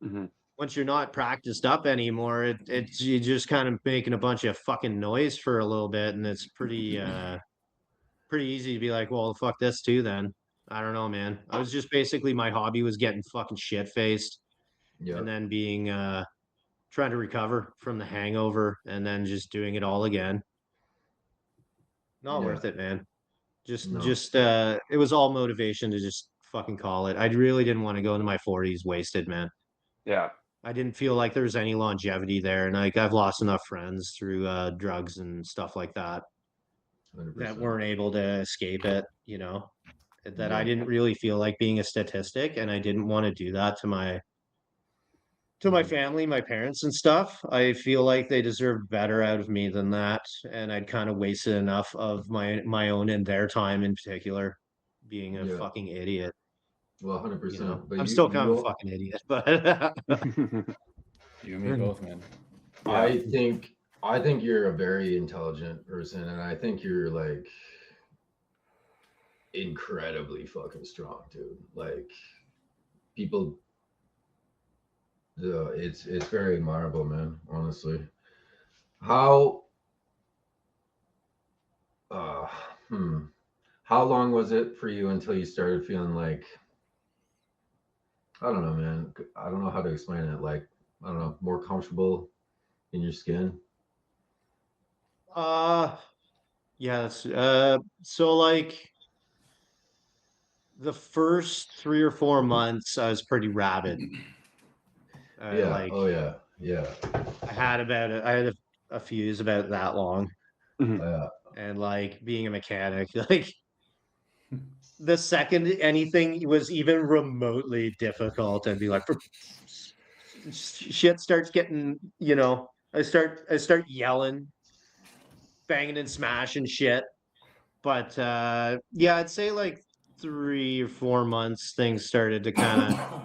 Hmm. once you're not practiced up anymore, it's you just kind of making a bunch of fucking noise for a little bit, and it's pretty easy to be like, well, fuck this too. Then I don't know, man. I was just basically my hobby was getting fucking shit faced, and Yep. then being trying to recover from the hangover, and then just doing it all again. Not Yeah. worth it, man. No. Just it was all motivation to just fucking call it. I really didn't want to go into my 40s wasted, man. Yeah. I didn't feel like there was any longevity there, and like I've lost enough friends through drugs and stuff like that that 100%. weren't able to escape it, you know, that I Yeah. didn't really feel like being a statistic, and I didn't want to do that to my family, my parents and stuff. I feel like they deserved better out of me than that, and I'd kind of wasted enough of my own and their time in particular being a Yeah. fucking idiot. Well, You know, 100%. But I'm still kind of a you fucking idiot, but You and me both, man. I think you're a very intelligent person, and I think you're like incredibly fucking strong, dude. Like people, it's very admirable, man. Honestly, how uh hmm, how long was it for you until you started feeling like I don't know, man. I don't know how to explain it. Like I don't know, more comfortable in your skin. uh yeah, so like the first 3 or 4 months I was pretty rabid. Yeah. Like Oh yeah. Yeah. I had a fuse about that long, Mhm. Yeah. and like being a mechanic, like the second anything was even remotely difficult, I'd be like, shit starts getting, you know, I start yelling, banging and smashing shit. But yeah, I'd say like 3 or 4 months things started to kind of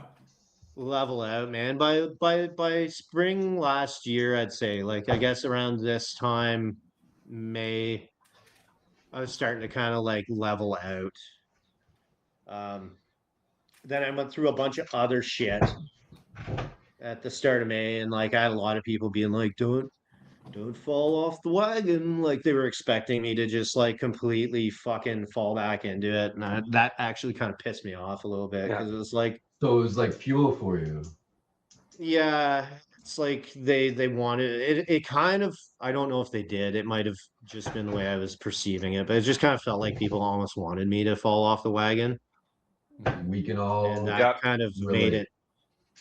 level out, man. By spring last year, I'd say, like, I guess around this time, May, I was starting to kind of like level out. Um, then I went through a bunch of other shit at the start of May, and like I had a lot of people being like, don't fall off the wagon. Like they were expecting me to just like completely fucking fall back into it. And that actually kind of pissed me off a little bit Yeah. because it was like, So it was like fuel for you. yeah, it's like they wanted it. It kind of, I don't know if they did. It might have just been the way I was perceiving it, but it just kind of felt like people almost wanted me to fall off the wagon. We can And all that Yep. kind of made relate. it,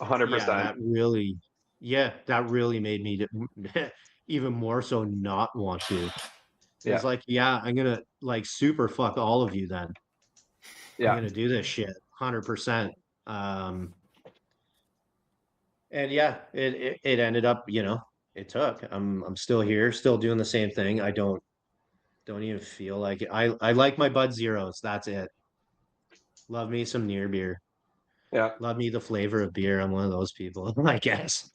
yeah, 100%. that really made me even more so not want to. Yeah. It's like, yeah, I'm gonna like super fuck all of you then. I'm Yeah. gonna do this shit 100%. And yeah, it ended up, you know, it took. I'm still here, still doing the same thing. I don't even feel like it. I like my Bud Zeros. That's it. Love me some near beer. Yeah. Love me the flavor of beer. I'm one of those people, I guess.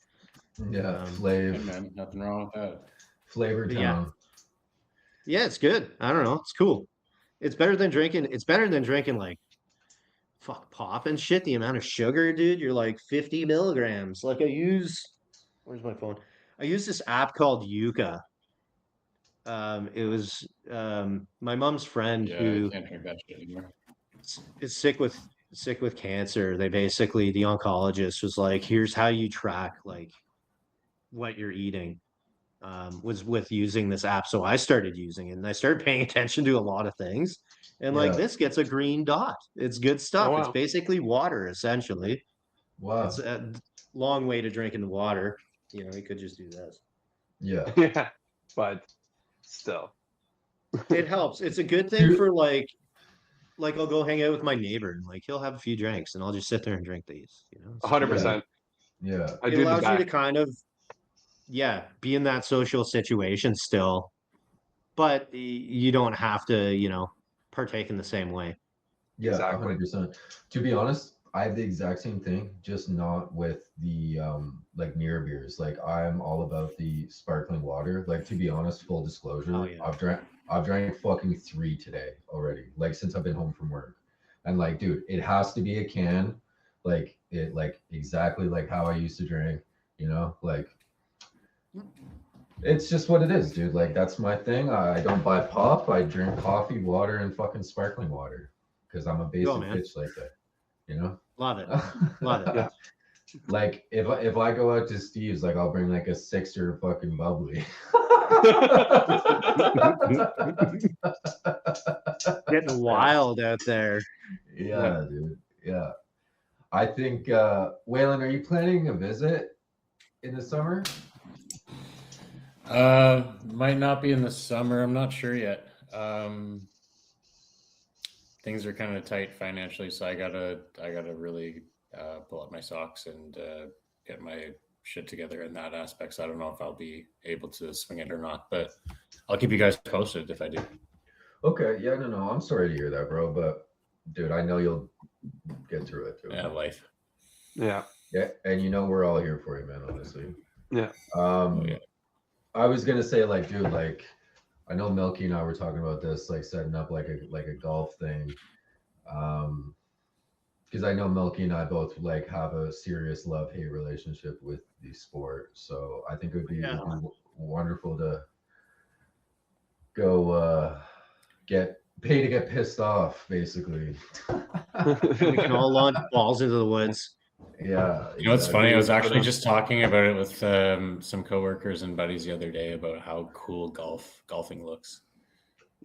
Yeah, Um, Hey, Flav, man, nothing wrong with that. Flavor but yeah, Town. yeah, it's good. I don't know. It's cool. It's better than drinking. It's better than drinking like fuck pop and shit. The amount of sugar, dude, you're like 50 milligrams. Like I use, where's my phone? I use this app called Yuka. It was my mom's friend Yeah, I who can't drink that shit anymore. is sick with cancer. They basically, the oncologist was like, here's how you track like what you're eating. Was with using this app. So I started using it and I started paying attention to a lot of things. And like Yeah. this gets a green dot. It's good stuff. Oh, It's wow. basically water, essentially. Wow. It's a long way to drinking water. You know, you could just do this. Yeah. Yeah. but still. It helps. It's a good thing for like I'll go hang out with my neighbor and like he'll have a few drinks and I'll just sit there and drink these, you know. So 100%. Yeah. I it do the allows you to back. kind of be in that social situation still, but you don't have to, you know, partake in the same way. Yeah, Exactly. 100%. To be honest, I have the exact same thing, just not with the like near beers. Like I'm all about the sparkling water. Like to be honest, full disclosure, Oh, yeah. I've drank fucking 3 today already. Like since I've been home from work. And like, dude, it has to be a can. Like it like exactly like how I used to drink, you know? Like it's just what it is, dude. Like that's my thing. I don't buy pop. I drink coffee, water, and fucking sparkling water because I'm a basic man. bitch like that. You know? Love it. Love it. Yeah. Like if I go out to Steve's, like I'll bring like a 6er fucking bubbly. Getting wild out there. Yeah, dude. Yeah. I think Waylon, are you planning a visit in the summer? Might not be in the summer. I'm not sure yet. Things are kind of tight financially, so I gotta really pull up my socks and get my shit together in that aspect. So I don't know if I'll be able to swing it or not, but I'll keep you guys posted if I do. Okay. Yeah. No. I'm sorry to hear that, bro. But dude, I know you'll get through it too. Yeah, life. Yeah. Yeah, and you know we're all here for you, man. Honestly. Yeah. Yeah. I was gonna say, like, dude, like, I know Milky and I were talking about this, like, setting up like a golf thing, because I know Milky and I both like have a serious love-hate relationship with the sport. So I think it would be wonderful to go pay to get pissed off, basically. We can all launch balls into the woods. Yeah. You know, it's funny. I was actually just talking about it with some coworkers and buddies the other day about how cool golfing looks.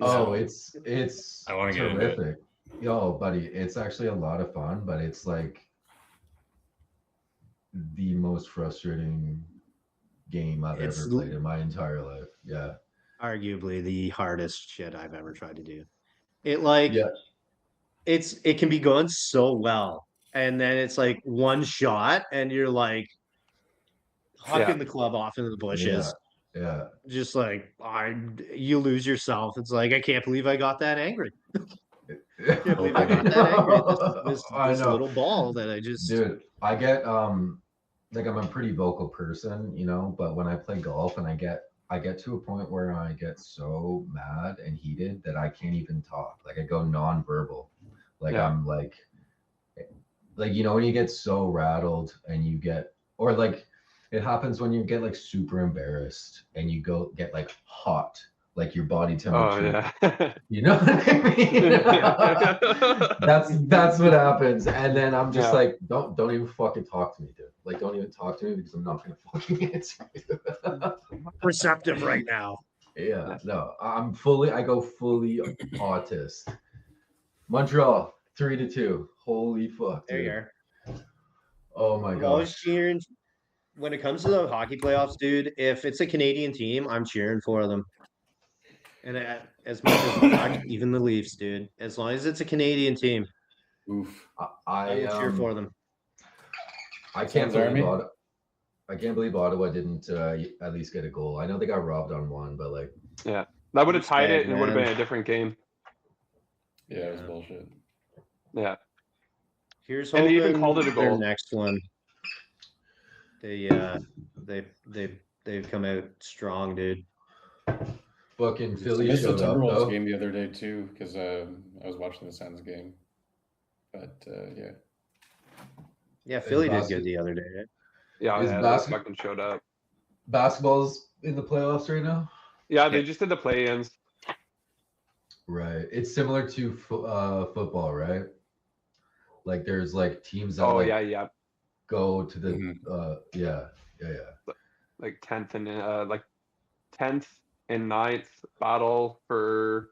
Oh, So, it's I want to get into it. terrific. Yo, buddy, it's actually a lot of fun, but it's like the most frustrating game I've It's ever played in my entire life. Yeah. arguably the hardest shit I've ever tried to do. It like Yeah. it can be going so well, and then it's like one shot, and you're like hucking the club off into the bushes. Yeah. Just like you lose yourself. It's like I can't believe I got that angry. Can't believe I got that angry at this I know. little ball that I just. Dude, I get like I'm a pretty vocal person, you know, but when I play golf and I get to a point where I get so mad and heated that I can't even talk. Like I go non-verbal. Like I'm like you know when you get so rattled and you get, or like it happens when you get like super embarrassed and you go get like hot, like your body temperature. Oh yeah. You know what I mean? That's what happens. And then I'm just like, don't even fucking talk to me, dude. Like don't even talk to me because I'm not gonna fucking answer you. Receptive right now. Yeah, no, I go fully autist. Montreal 3-2. Holy fuck, There dude. you are. Oh my I'm god. always cheering when it comes to the hockey playoffs, dude. If it's a Canadian team, I'm cheering for them. And as much as even the Leafs, dude. As long as it's a Canadian team, Oof. I will cheer for them. I can't believe Ottawa didn't at least get a goal. I know they got robbed on one, but like that would have tied it, and it would have been a different game. Yeah, it was bullshit. Yeah. Here's And hoping they even called it a their goal. next one. They've come out strong, dude. fucking I Philly missed the showed up Timberwolves though. game the other day too because I was watching the Suns game. But yeah. Yeah, Philly did good the other day, right? Yeah, they fucking showed up. Basketball's in the playoffs right now. Yeah, they just did the play-ins. Right. It's similar to football, right? Like there's like teams that go to the like 10th and 9th battle for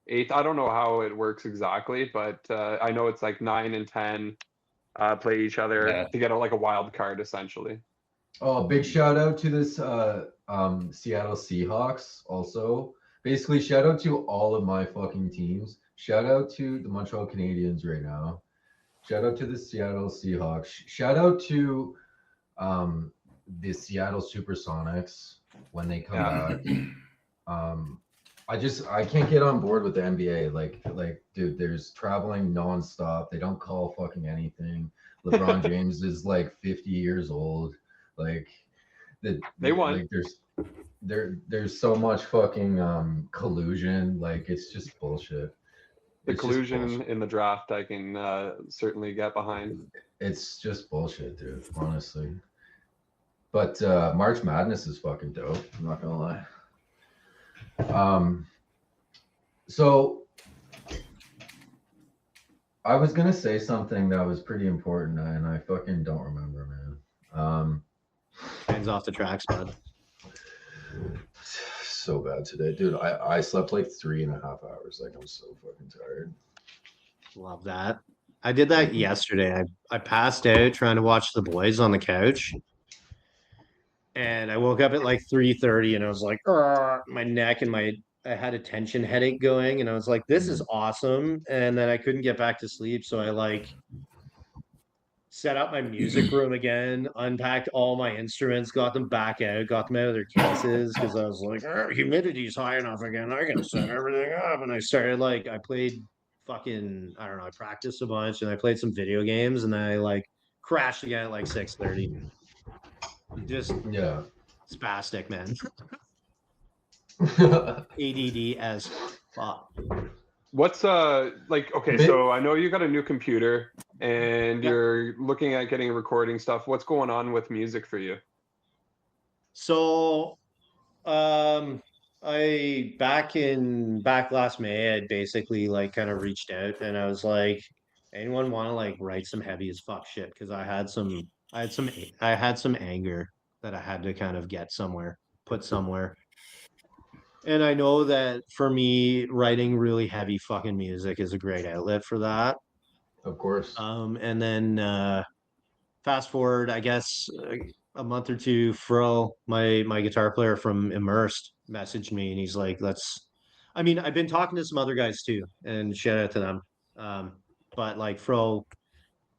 8th. I don't know how it works exactly, but I know it's like 9 and 10 play each other to get like a wild card essentially. Oh, big shout out to this Seattle Seahawks also. Basically, shout out to all of my fucking teams. Shout out to the Montreal Canadiens right now. Shout out to the Seattle Seahawks. Shout out to um, the Seattle Supersonics when they come back. Um, I can't get on board with the NBA. Like, dude, there's traveling nonstop. They don't call fucking anything. LeBron James is like 50 years old. Like, They won. like there's so much fucking collusion. Like, it's just bullshit. The It's just collusion bullshit. in the draft, I can certainly get behind. It's just bullshit, dude. Honestly. But March Madness is fucking dope. I'm not gonna lie. So I was gonna say something that was pretty important, and I fucking don't remember, man. Hands off the tracks, bud. So bad today, dude. I slept like 3.5 hours. Like, I'm so fucking tired. Love that. I did that yesterday. I passed out trying to watch the boys on the couch. And I woke up at like 3:30 and I was like, my neck and I had a tension headache going, and I was like, this is awesome. And then I couldn't get back to sleep. So I like set up my music room again, unpacked all my instruments, got them back out, got them out of their cases because I was like, humidity's high enough again. I can set everything up. And I started like I played fucking, I don't know, I practiced a bunch and I played some video games, and then I like crashed again at like 6:30. Just Yeah. spastic, man. ADD as fuck. What's like, okay, so I know you got a new computer and Yeah. you're looking at getting recording stuff. What's going on with music for you? So I back last May, I basically like kind of reached out and I was like, anyone want to like write some heavy as fuck shit? Because I had some anger that I had to kind of get somewhere, put somewhere. And I know that for me, writing really heavy fucking music is a great outlet for that. Of course. And then fast forward, I guess a month or two, Fro, my guitar player from Immersed, messaged me and he's like, "Let's." I mean, I've been talking to some other guys too, and shout out to them. Um, but like Fro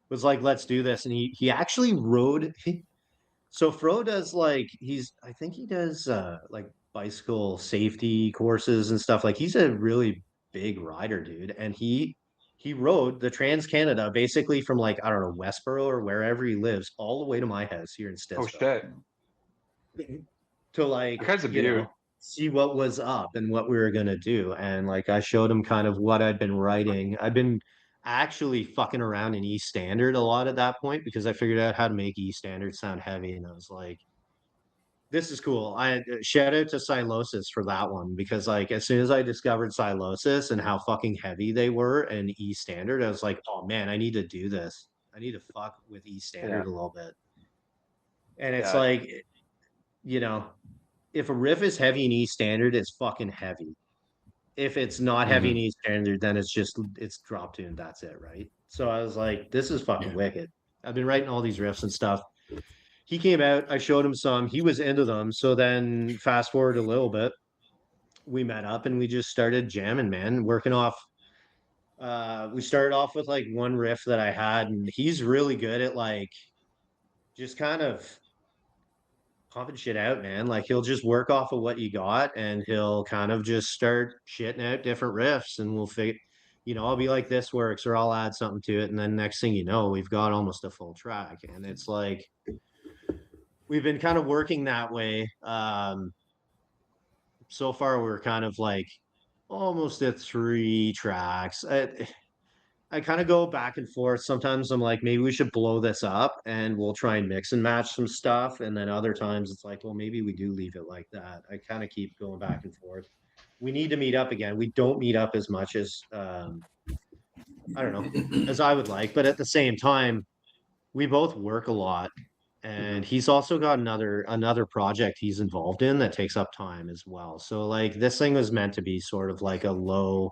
was like, "Let's do this," and he actually rode. So Fro does like I think he does like bicycle safety courses and stuff. Like he's a really big rider, dude, and he rode the Trans Canada basically from like I don't know Westboro or wherever he lives all the way to my house here in Oh Stittsville shit. to That like guy's a beaut. see what was up and what we were gonna do. And like I showed him kind of what I'd been writing. I've been actually fucking around in E standard a lot at that point because I figured out how to make E standard sound heavy, and I was like, this is cool. I shout out to Silosis for that one because like as soon as I discovered Silosis and how fucking heavy they were in E standard, I was like, oh man, I need to do this. I need to fuck with E standard a little bit. And it's Yeah. like, you know, if a riff is heavy in E standard, it's fucking heavy. If it's not heavy in E standard, then it's drop tune. That's it, right? So I was like, this is fucking wicked. I've been writing all these riffs and stuff. He came out, I showed him some, he was into them. So then fast forward a little bit, we met up and we just started jamming, man, working off. We started off with like one riff that I had, and he's really good at like just kind of pumping shit out, man. Like he'll just work off of what you got and he'll kind of just start shitting out different riffs, and we'll figure, I'll be like, this works, or I'll add something to it. And then next thing you know, we've got almost a full track. And it's like, we've been kind of working that way. So far, we're kind of like almost at 3 tracks. I kind of go back and forth. Sometimes I'm like, maybe we should blow this up and we'll try and mix and match some stuff. And then other times it's like, well, maybe we do leave it like that. I kind of keep going back and forth. We need to meet up again. We don't meet up as much as, I don't know, as I would like. But at the same time, we both work a lot. And he's also got another project he's involved in that takes up time as well. So like this thing was meant to be sort of like a low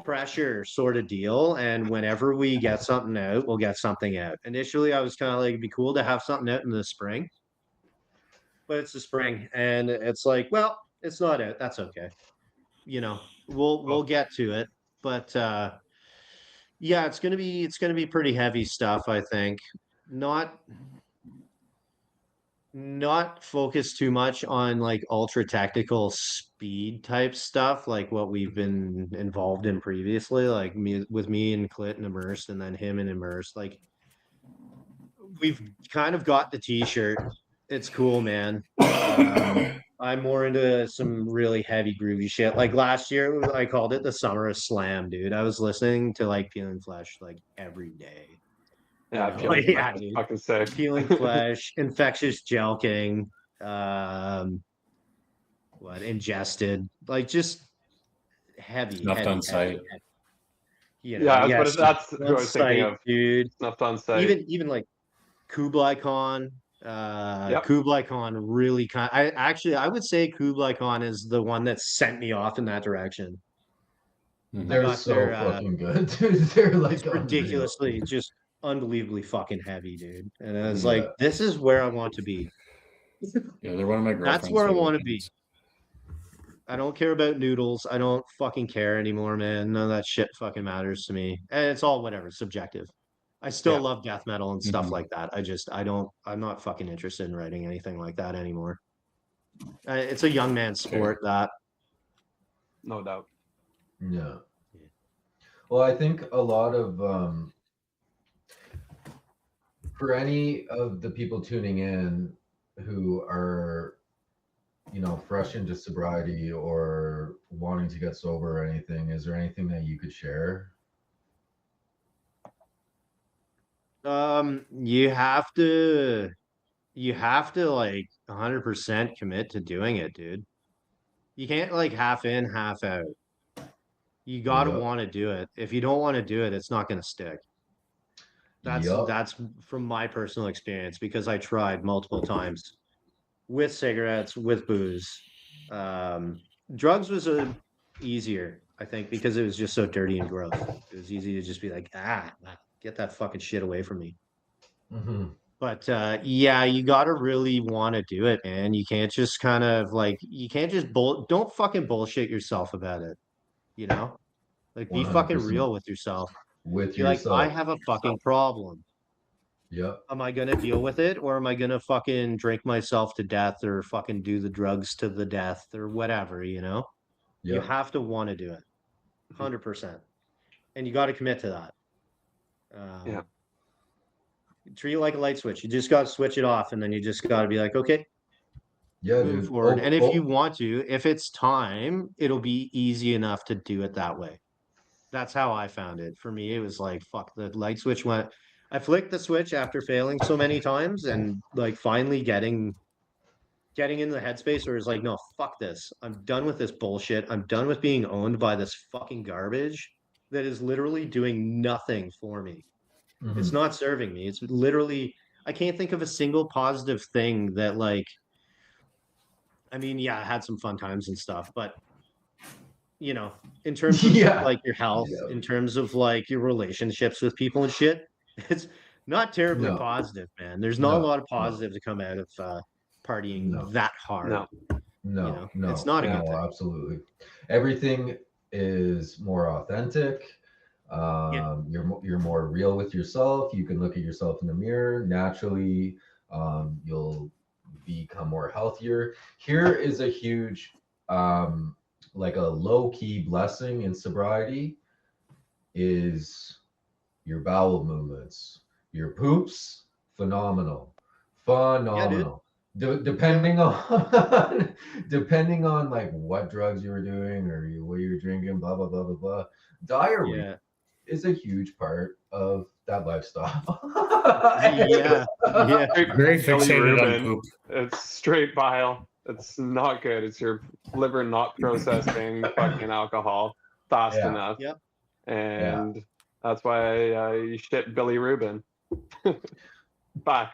pressure sort of deal. And whenever we get something out, we'll get something out. Initially, I was kind of like, it'd be cool to have something out in the spring. but it's the spring, and it's like, well, it's not it. That's okay. We'll get to it, but yeah, it's gonna be pretty heavy stuff, I think. Not not focus too much on like ultra tactical speed type stuff like what we've been involved in previously, like me and Clit and Immersed, and then him and Immersed. Like we've kind of got the t-shirt. It's cool, man. I'm more into some really heavy groovy shit. Like last year, I called it the summer of slam, dude. I was listeing to like Peeling Flesh like every day. Yeah, Like, yeah, dude. Fucking sick. Peeling Flesh, Infectious Jelking, what ingested, like just heavy, Snuffed heavy, on heavy, sight. heavy. Yeah, that's who I was thinking of. dude. Snuffed on sight. Even like Kublai Khan. Yep. Kublai Khan really I would say Kublai Khan is the one that sent me off in that direction. They're got so their, fucking good, dude. They're like It's ridiculously just unbelievably fucking heavy, dude. And I was like, Yeah. this is where I want to be. Yeah, they're one of my girlfriend's That's where I favorite want to be. bands. I don't care about noodles. I don't fucking care anymore, man. None of that shit fucking matters to me. And it's all whatever, subjective. I still Yeah. love death metal and stuff Mhm. like that. I'm not fucking interested in writing anything like that anymore. It's a young man's sport, that. No doubt. Yeah. Well, I think a lot of for any of the people tuning in who are, fresh into sobriety or wanting to get sober or anything, is there anything that you could share? You have to like 100% commit to doing it, dude. You can't like half in, half out. You got to Yep. want to do it. If you don't want to do it, it's not going to stick. Yup. That's from my personal experience, because I tried multiple times with cigarettes, with booze. Drugs was easier, I think, because it was just so dirty and gross. It was easy to just be like, get that fucking shit away from me. Mm-hmm. But yeah, you got to really want to do it, man. You can't just kind of like, you can't just don't fucking bullshit yourself about it. Like be fucking 100%. real with yourself. With Be like, yourself. I have a fucking problem. Yep. Am I gonna deal with it, or am I gonna fucking drink myself to death, or fucking do the drugs to the death, or whatever? You Yep. have to want to do it, 100%, and you got to commit to that. Yeah. Treat it like a light switch. You just got to switch it off, and then you just got to be like, okay, Yeah, move dude. forward. And if you want to, if it's time, it'll be easy enough to do it that way. That's how I found it. For me, it was like, fuck, the light switch went. I flicked the switch after failing so many times, and like finally getting in the headspace where it's like, no, fuck this. I'm done with this bullshit. I'm done with being owned by this fucking garbage that is literally doing nothing for me. Mhm. It's not serving me. It's literally, I can't think of a single positive thing that, like, I mean, yeah, I had some fun times and stuff, but in terms of Yeah. like your health, Yeah. in terms of like your relationships with people and shit, it's not terribly No. positive, man. There's not a No, lot of no. positive to come out of partying No. that hard. No. No, it's not a good no, thing. absolutely. Everything is more authentic. You're more real with yourself. You can look at yourself in the mirror naturally. You'll become more healthier. Here is a huge like a low-key blessing in sobriety is your bowel movements. Your poops, phenomenal. Depending on depending on like what drugs you were doing or what you were drinking, blah blah blah blah blah. Diarrhea is a huge part of that lifestyle. Yeah. Very Billy fixated on Rubin. poop. It's straight bile. It's not good. It's your liver not processing fucking alcohol fast Yeah. enough. Yep. And that's why you shit Billy Rubin. Bye.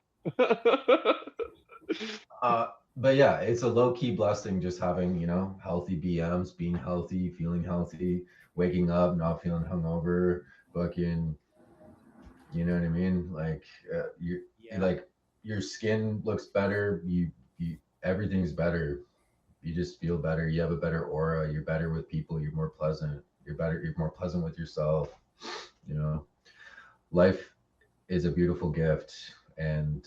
But yeah, it's a low-key blessing just having, healthy BMs, being healthy, feeling healthy, waking up, not feeling hungover, fucking, you know what I mean? Like like your skin looks better. You everything's better. You just feel better. You have a better aura. You're better with people. You're more pleasant. You're more pleasant with yourself. You know, life is a beautiful gift, and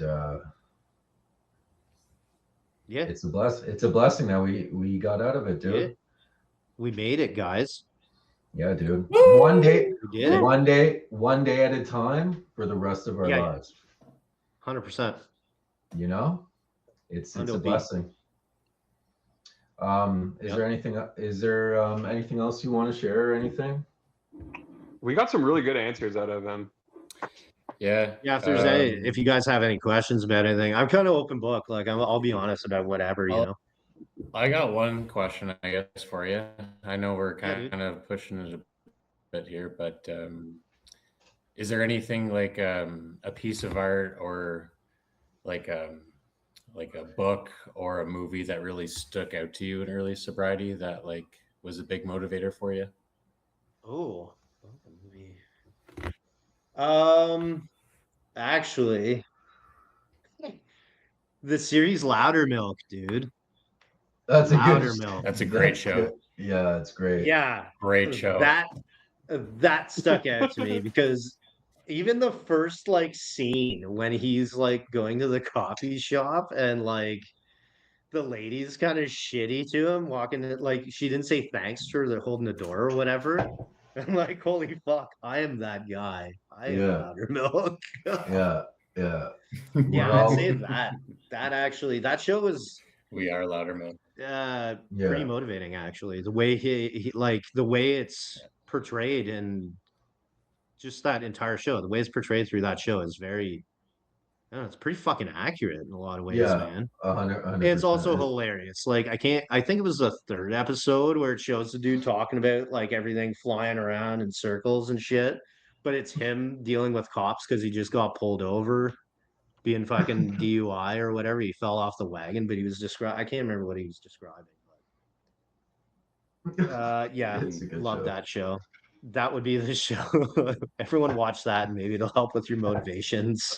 Yeah, it's a blessing that we got out of it, dude. yeah. We made it, guys. Yeah, dude. Woo! One day, We did it. one day at a time for the rest of our Yeah. lives. 100%. You know, it's a Hundo beat. blessing. Is there anything else you want to share or anything? We got some really good answers out of him. Yeah. Yeah, if there's if you guys have any questions about anything, I'm kind of open book. Like I'll be honest about whatever, you know. I got one question, I guess, for you. I know we're Yeah, kind of pushing it a bit here, but is there anything like a piece of art or like a book or a movie that really stuck out to you in early sobriety that like was a big motivator for you? Oh, movie. Actually, the series Loudermilk, dude. That's a Louder good. Milk. That's a great show. Good. Yeah, it's great. Yeah, Great show. that stuck out to me because even the first like scene when he's like going to the coffee shop and like the lady's kind of shitty to him, walking it like she didn't say thanks to her, they're holding the door or whatever. I'm like, holy fuck, I am that guy. I am Yeah. Loudermilk. Yeah, yeah. Yeah, We're all- I'd say that show was We are Loudermilk. pretty motivating actually. The way he like the way it's portrayed and just that entire show, the way it's portrayed through that show is very I don't know, it's pretty fucking accurate in a lot of ways, Yeah, man. 100%. It's also hilarious. Like I think it was the third episode where it shows the dude talking about like everything flying around in circles and shit. But it's him dealing with cops because he just got pulled over, being fucking DUI or whatever. He fell off the wagon, but he was I can't remember what he was describing. But yeah, It's a good love show. that show. That would be the show. Everyone watch that and maybe it'll help with your motivations.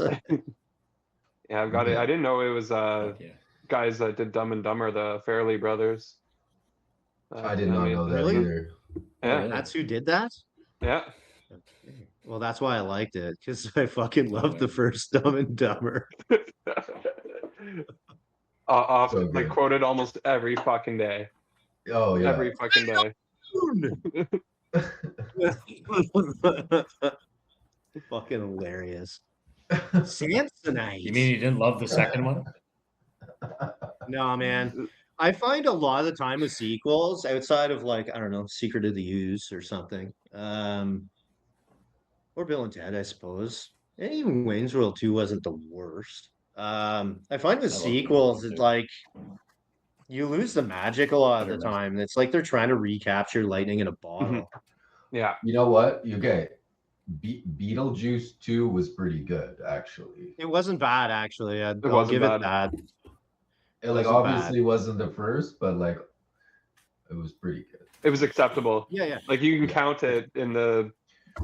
Yeah, I've got it. I didn't know it was Fuck yeah. guys that did Dumb and Dumber, the Farrelly brothers. I did not know that Really? either. Yeah, That's who did that? yeah. Well, that's why I liked it because I fucking loved the first Dumb and Dumber. So Like good. quoted almost every fucking day. Oh yeah. Every fucking day. Fucking hilarious. Samsonite. You mean you didn't love the second one? No, man. I find a lot of the time with sequels outside of like, I don't know, Secret of the Ooze or something. Or Bill and Ted, I suppose. And even Wayne's World 2 wasn't the worst. I find with I love sequels, Wayne's it's World like you lose the magic a lot of the time. It's like they're trying to recapture lightning in a bottle. Yeah. You know what? You get Beetlejuice 2 was pretty good, actually. It wasn't bad, actually. I'll wasn't give bad. it that. It like wasn't obviously wasn't the first, but like it was pretty good. It was acceptable. Yeah. Like you can count it in the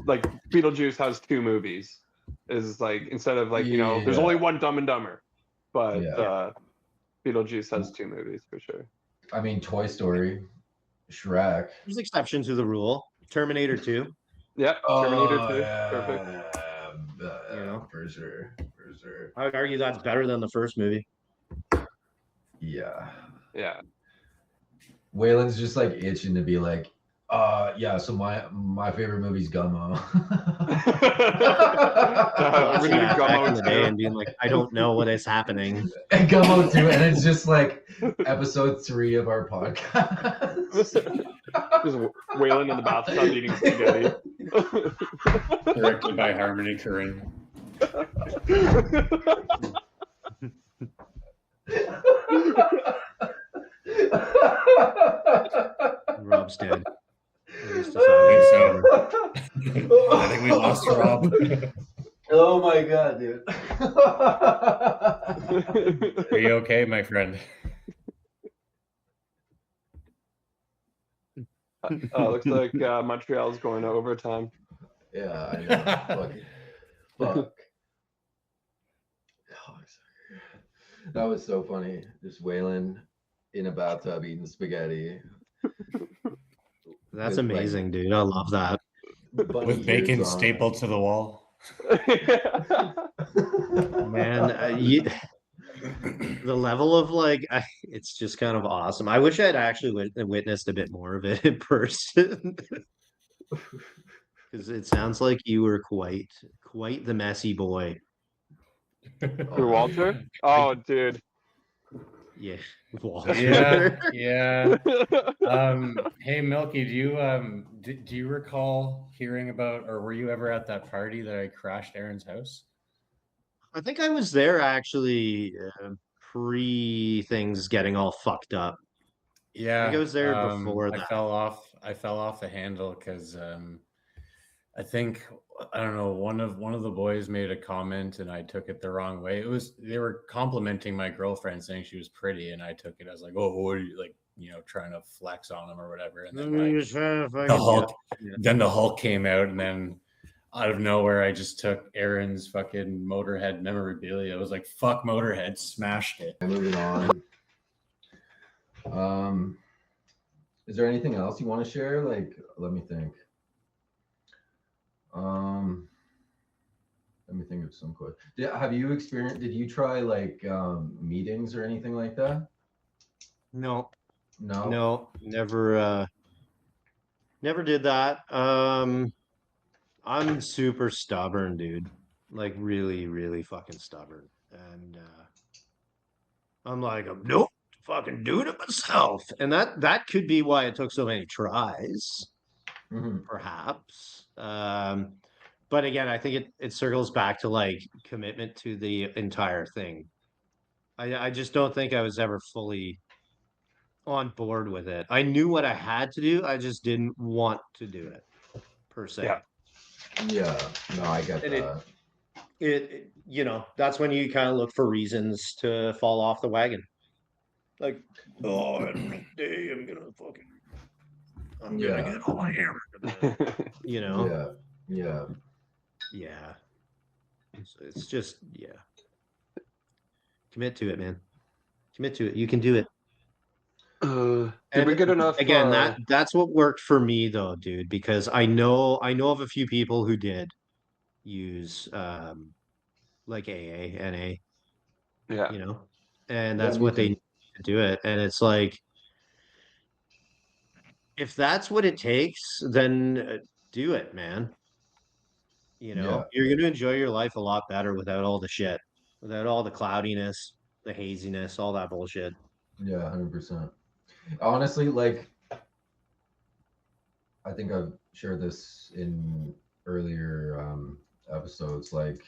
like Beetlejuice has 2 movies. Is like instead of like, you know, there's Yeah. only one Dumb and Dumber. But Yeah. Beetlejuice has 2 movies for sure. I mean, Toy Story, Shrek. There's exceptions to the rule. Terminator 2. Yeah, Terminator 2. yeah, Perfect. You know? for sure. I would argue that's better than the first movie. Yeah. Yeah. Waylon's just like itching to be like, yeah, so my favorite movie's Gummo. Watching Reading that back Gummo in the day too. and being like, I don't know what is happening. And Gummo too, and it's just like episode 3 of our podcast. Just Waylon in the bathtub eating spaghetti. Directed by Harmony Korine. Rob's dead. I just I decided- think so. I think we lost Rob. Oh my god, dude. Are you okay, my friend? Looks like Montreal's going to overtime. Yeah, I know. Fuck. That was so funny. Just Waylon in a bathtub eating spaghetti. That's with, like, amazing, dude. I love that. bunny With bacon ears on. stapled to the wall. Man, the level of like, it's just kind of awesome. I wish I'd actually witnessed a bit more of it in person. Because it sounds like you were quite the messy boy. Who, Walter? Oh, dude. Yeah, Yeah, Walter. yeah. Hey Milky, do you recall hearing about, or were you ever at that party that I crashed Aaron's house? I think I was there actually pre things getting all fucked up. I think I Yeah, was there before I that. fell off the handle because I think, I don't know, one of the boys made a comment and I took it the wrong way. They were complimenting my girlfriend, saying she was pretty, and I took it as like, oh, what are you, like, trying to flex on them or whatever. And then the Hulk came out, and then out of nowhere I just took Aaron's fucking Motorhead memorabilia. I was like, fuck Motorhead, smashed it. Moving on. Is there anything else you want to share? Like, let me think. Let me think of some question. Have you experienced? Did you try like meetings or anything like that? No, No. never did that. I'm super stubborn, dude. Like really, really fucking stubborn. And I'm like, nope, fucking doing it myself. And that could be why it took so many tries, perhaps. But again, I think it circles back to like commitment to the entire thing. I just don't think I was ever fully on board with it. I knew what I had to do. I just didn't want to do it per se. Yeah. Yeah. No, I get And that. it that's when you kind of look for reasons to fall off the wagon. Like, oh, day I'm gonna get all my hammer. Yeah. Yeah. It's just commit to it, man. Commit to it. You can do it. Did we get enough? Again, that's what worked for me though, dude, because I know of a few people who did use like AA, NA, Yeah. and Yeah, that's me what they too. need to do it. And it's like, if that's what it takes, then do it, man. Yeah. You're going to enjoy your life a lot better without all the shit, without all the cloudiness, the haziness, all that bullshit. Yeah, 100%. Honestly, like, I think I've shared this in earlier episodes. Like,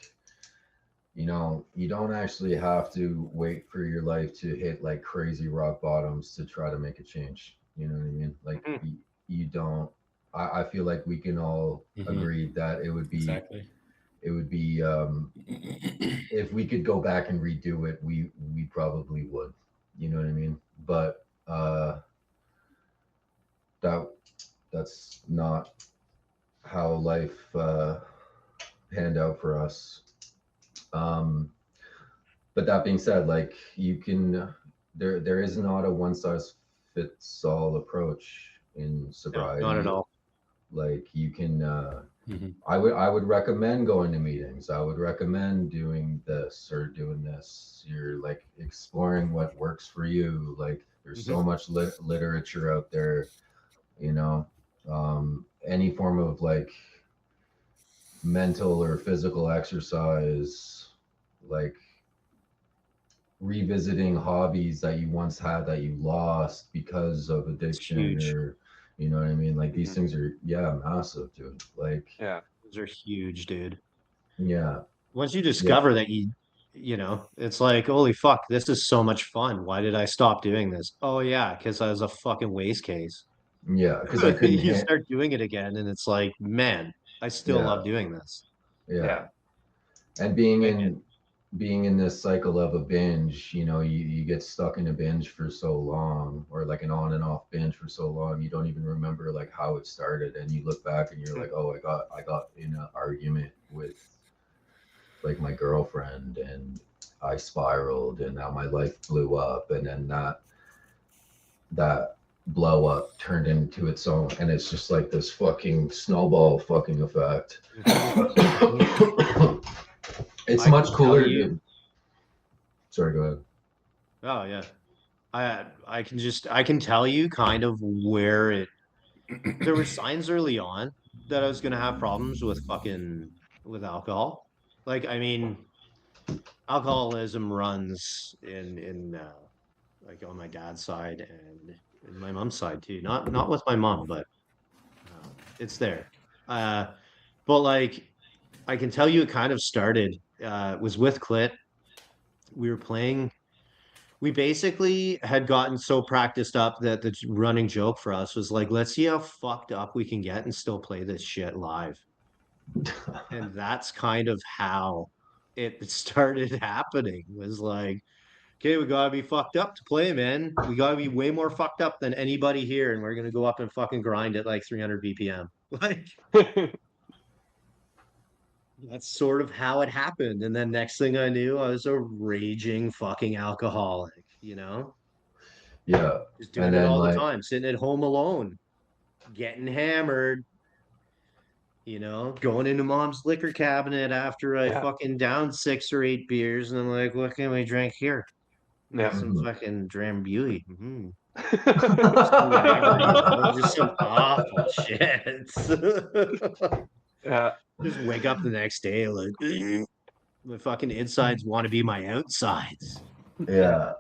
you don't actually have to wait for your life to hit like crazy rock bottoms to try to make a change. You know what I mean? Like, you don't. I feel like we can all agree that it would be Exactly. It would be if we could go back and redo it, we probably would. You know what I mean? But that's not how life panned out for us. But that being said, like, you can there is not a one size fits all approach in sobriety. No, not at all. Like, you can I would recommend going to meetings. I would recommend doing this or doing this. You're like exploring what works for you. Like, there's so much literature out there, any form of like mental or physical exercise, like revisiting hobbies that you once had that you lost because of addiction, or you know what I mean? Like, these things are massive, dude. Like, those are huge, dude. Yeah. Once you discover that it's like, holy fuck, this is so much fun. Why did I stop doing this? Oh yeah, because I was a fucking waste case. Yeah, because I couldn't. You start doing it again, and it's like, man, I still love doing this. Yeah. And being in this cycle of a binge, you get stuck in a binge for so long, or like an on and off binge for so long, you don't even remember like how it started, and you look back and you're like, oh, I got in an argument with like my girlfriend, and I spiraled, and now my life blew up, and then that blow up turned into its own, and it's just like this fucking snowball fucking effect. It's I much can cooler, tell you- dude. Sorry, go ahead. Oh yeah. I can tell you kind of where it there were signs early on that I was gonna have problems with alcohol. Like, I mean, alcoholism runs in like on my dad's side and in my mom's side too. Not with my mom, but it's there. But like I can tell you it kind of started was with Clit. We were playing. We basically had gotten so practiced up that the running joke for us was like, let's see how fucked up we can get and still play this shit live. And that's kind of how it started happening. Was like, okay, we gotta be fucked up to play, man. We gotta be way more fucked up than anybody here, and we're gonna go up and fucking grind at like 300 BPM. Like, that's sort of how it happened. And then next thing I knew, I was a raging fucking alcoholic, you know? Yeah. Just doing it all the time, sitting at home alone, getting hammered, you know, going into mom's liquor cabinet after I fucking downed 6 or 8 beers, and I'm like, what can we drink here? Yeah. Some fucking Drambuie. Just whatever, you know, just some awful shit. Yeah. Just wake up the next day like my fucking insides want to be my outsides. Yeah.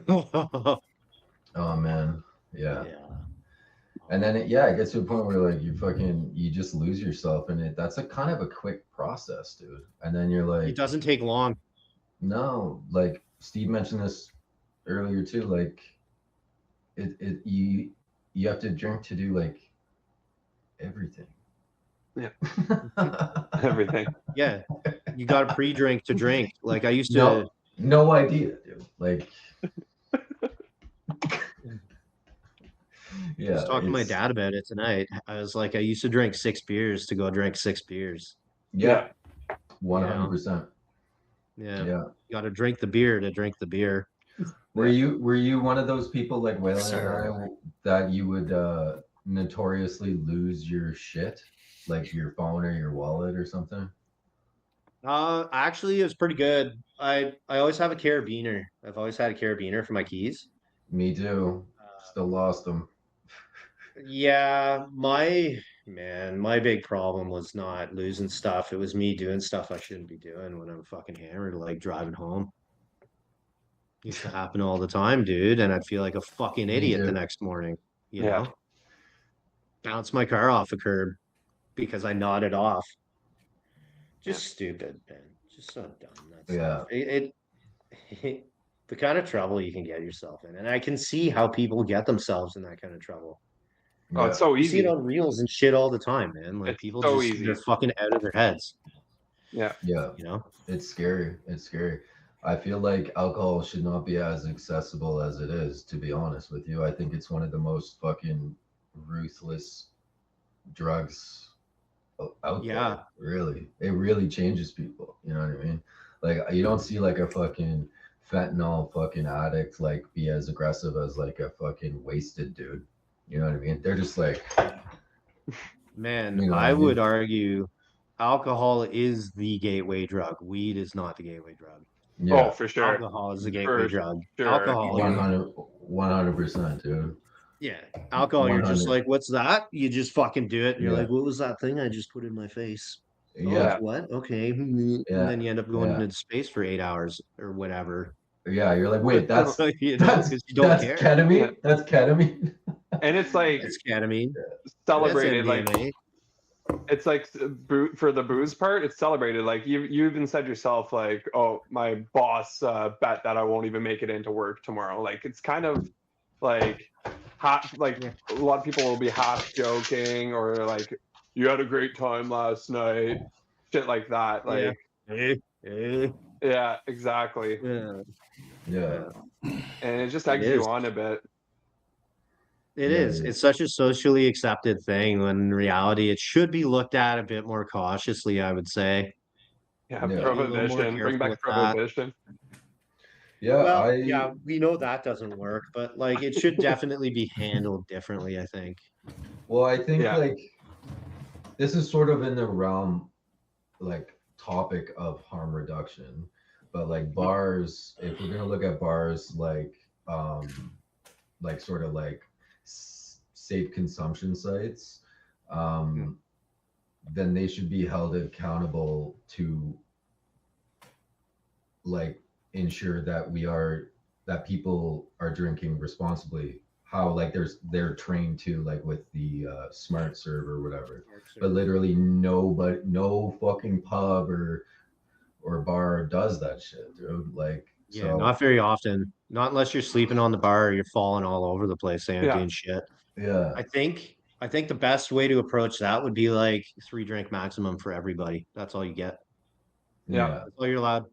Oh man. Yeah. And then it gets to a point where like you just lose yourself in it. That's a kind of a quick process, dude. And then you're like, it doesn't take long. No, like Steve mentioned this earlier too. Like you have to drink to do like everything. Yeah. Everything. Yeah. You got to pre-drink to drink. Like I used to. No idea, dude. Like. I was talking to my dad about it tonight. I was like, I used to drink 6 beers to go drink 6 beers. Yeah. 100%. Yeah. You got to drink the beer to drink the beer. Were you one of those people like Waylon and I that you would notoriously lose your shit, like your phone or your wallet or something? Actually, it was pretty good. I always have a carabiner. I've always had a carabiner for my keys. Me too. Still lost them. Yeah, my big problem was not losing stuff. It was me doing stuff I shouldn't be doing when I'm fucking hammered, like driving home. Used to happen all the time, dude, and I'd feel like a fucking idiot the next morning, you know? Bounce my car off a curb because I nodded off. Just stupid, man. Just so dumb. That's it the kind of trouble you can get yourself in. And I can see how people get themselves in that kind of trouble. Oh, it's so easy. You see it on reels and shit all the time, man. Like it's people so they're fucking out of their heads. Yeah. You know? It's scary. It's scary. I feel like alcohol should not be as accessible as it is, to be honest with you. I think it's one of the most fucking ruthless drugs out there. Really. It really changes people. You know what I mean? Like you don't see like a fucking fentanyl fucking addict like be as aggressive as like a fucking wasted dude. You know what I mean? They're just like, man, you know I would argue alcohol is the gateway drug. Weed is not the gateway drug. Yeah. Oh, for sure. Alcohol is the gateway drug. Sure. Alcohol. 100%, dude. Yeah. Alcohol, 100. You're just like, what's that? You just fucking do it. And you're like, what was that thing I just put in my face? Yeah. Oh, what? Okay. And then you end up going into space for 8 hours or whatever. Yeah, you're like, wait, that's you know, that's ketamine. That's ketamine. And it's like it's ketamine celebrated. Like it's like for the booze part, it's celebrated. Like you even said yourself, like, oh, my boss bet that I won't even make it into work tomorrow. Like it's kind of like a lot of people will be half joking or like, you had a great time last night, shit like that. Like yeah, exactly. Yeah. And it just eggs you on a bit. It is. It's such a socially accepted thing when in reality it should be looked at a bit more cautiously, I would say. Yeah, Yeah. prohibition. Bring back prohibition. Yeah, Well, yeah, we know that doesn't work, but like it should definitely be handled differently, I think. Well, I think Yeah. like this is sort of in the realm, like topic of harm reduction, but like bars, if we're gonna look at bars like sort of like safe consumption sites, then they should be held accountable to like ensure that that people are drinking responsibly. How like they're trained to, like with the smart serve or whatever, but literally no fucking pub or bar does that shit, dude. Like, Yeah, so not very often. Not unless you're sleeping on the bar or you're falling all over the place emptying shit. yeah, I think the best way to approach that would be like 3 drink maximum for everybody. That's all you get. yeah. That's all you're allowed.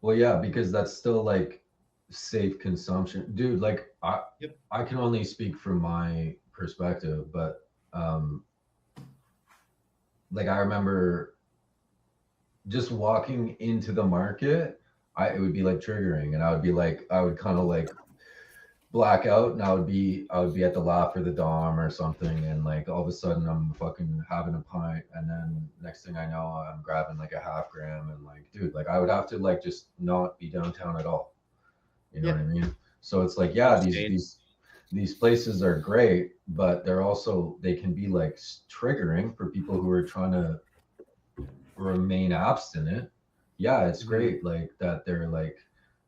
Well, yeah, because that's still like safe consumption, dude. Like Yep. I can only speak from my perspective, but like I remember just walking into the market, it would be like triggering, and I would kind of like black out, and I would be at the laugh or the dom or something, and like all of a sudden I'm fucking having a pint, and then next thing I know I'm grabbing like a half gram, and like, dude, like I would have to like just not be downtown at all. You know what I mean? So it's like, yeah, these places are great, but they can be like triggering for people who are trying to remain abstinent. Yeah, it's great like that they're like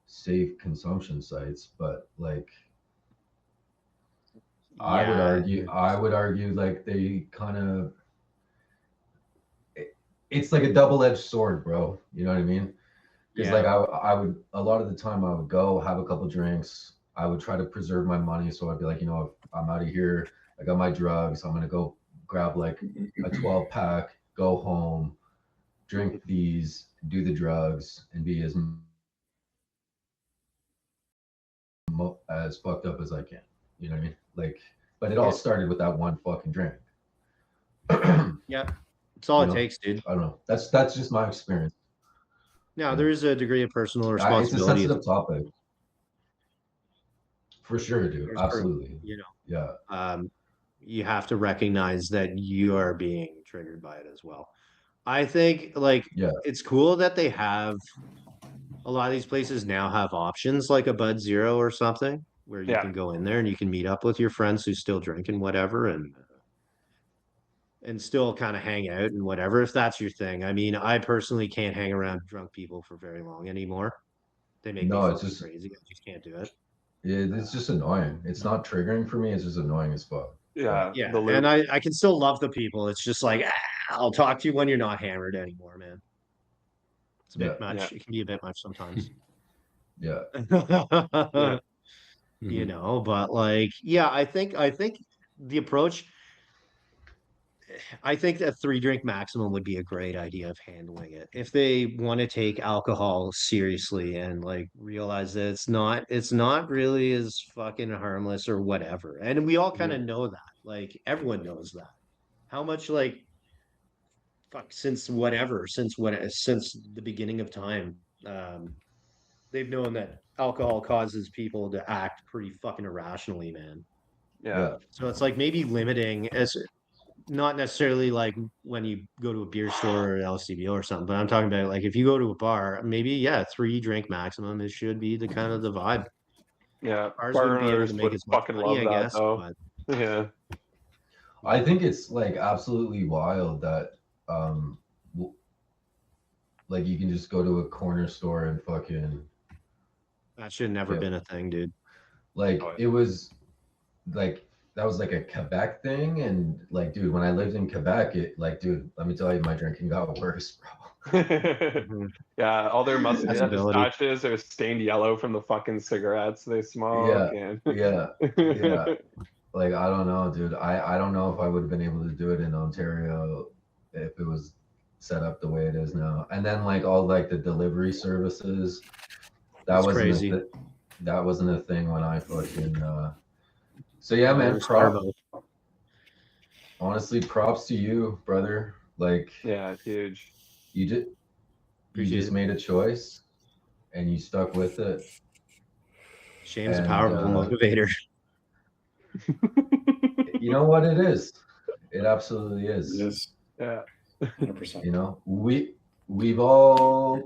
safe consumption sites, but like I would argue like they kind of it's like a double-edged sword, bro. You know what I mean? Because like I would a lot of the time I would go have a couple drinks. I would try to preserve my money, so I'd be like, if I'm out of here, I got my drugs. I'm gonna go grab like a 12-pack, go home, drink these, do the drugs, and be as fucked up as I can. You know what I mean? Like, but it all started with that one fucking drink. Yeah, it's all it takes, dude. I don't know. That's just my experience. Now there is a degree of personal It's a responsibility. sensitive topic, for sure, dude. Absolutely. Yeah. You have to recognize that you are being triggered by it as well. I think like it's cool that they have a lot of these places now have options like a Bud Zero or something where you can go in there and you can meet up with your friends who still drink and whatever and still kind of hang out and whatever if that's your thing. I mean, I personally can't hang around drunk people for very long anymore. They make me fucking crazy. I just can't do it. It's just annoying. It's not triggering for me. It's just annoying as fuck. Yeah. And I can still love the people. It's just like, I'll talk to you when you're not hammered anymore, man. It's a bit much. It can be a bit much sometimes. You know, but like, I think the approach, I think that 3 drink maximum would be a great idea of handling it. If they want to take alcohol seriously and like realize that it's not really as fucking harmless or whatever. And we all kind of know that. Like everyone knows that. How much like fuck since the beginning of time, they've known that alcohol causes people to act pretty fucking irrationally, man. Yeah. So it's like maybe limiting as not necessarily like when you go to a beer store or LCBO or something, but I'm talking about like if you go to a bar, maybe 3 drink maximum. It should be the kind of the vibe. Yeah, Bars wouldn't be able to make as much fucking money, love I that guess. though. But yeah, I think it's like absolutely wild that like you can just go to a corner store and fucking that should have never been a thing, dude. Like it was like that was like a Quebec thing, and like, dude, when I lived in Quebec, it like, dude, let me tell you, my drinking got worse, bro. Yeah, all their mustaches are stained yellow from the fucking cigarettes they smoke. Yeah. Like, I don't know, dude. I don't know if I would have been able to do it in Ontario if it was set up the way it is now. And then like all like the delivery services, that wasn't crazy. That wasn't a thing when I fucking so yeah, man. Honestly, props to you, brother. Like, yeah, huge. You you just made a choice and you stuck with it. Shame's a And, powerful motivator. You know what it is? It absolutely is. Yes. Yeah. 100%. You know, we've all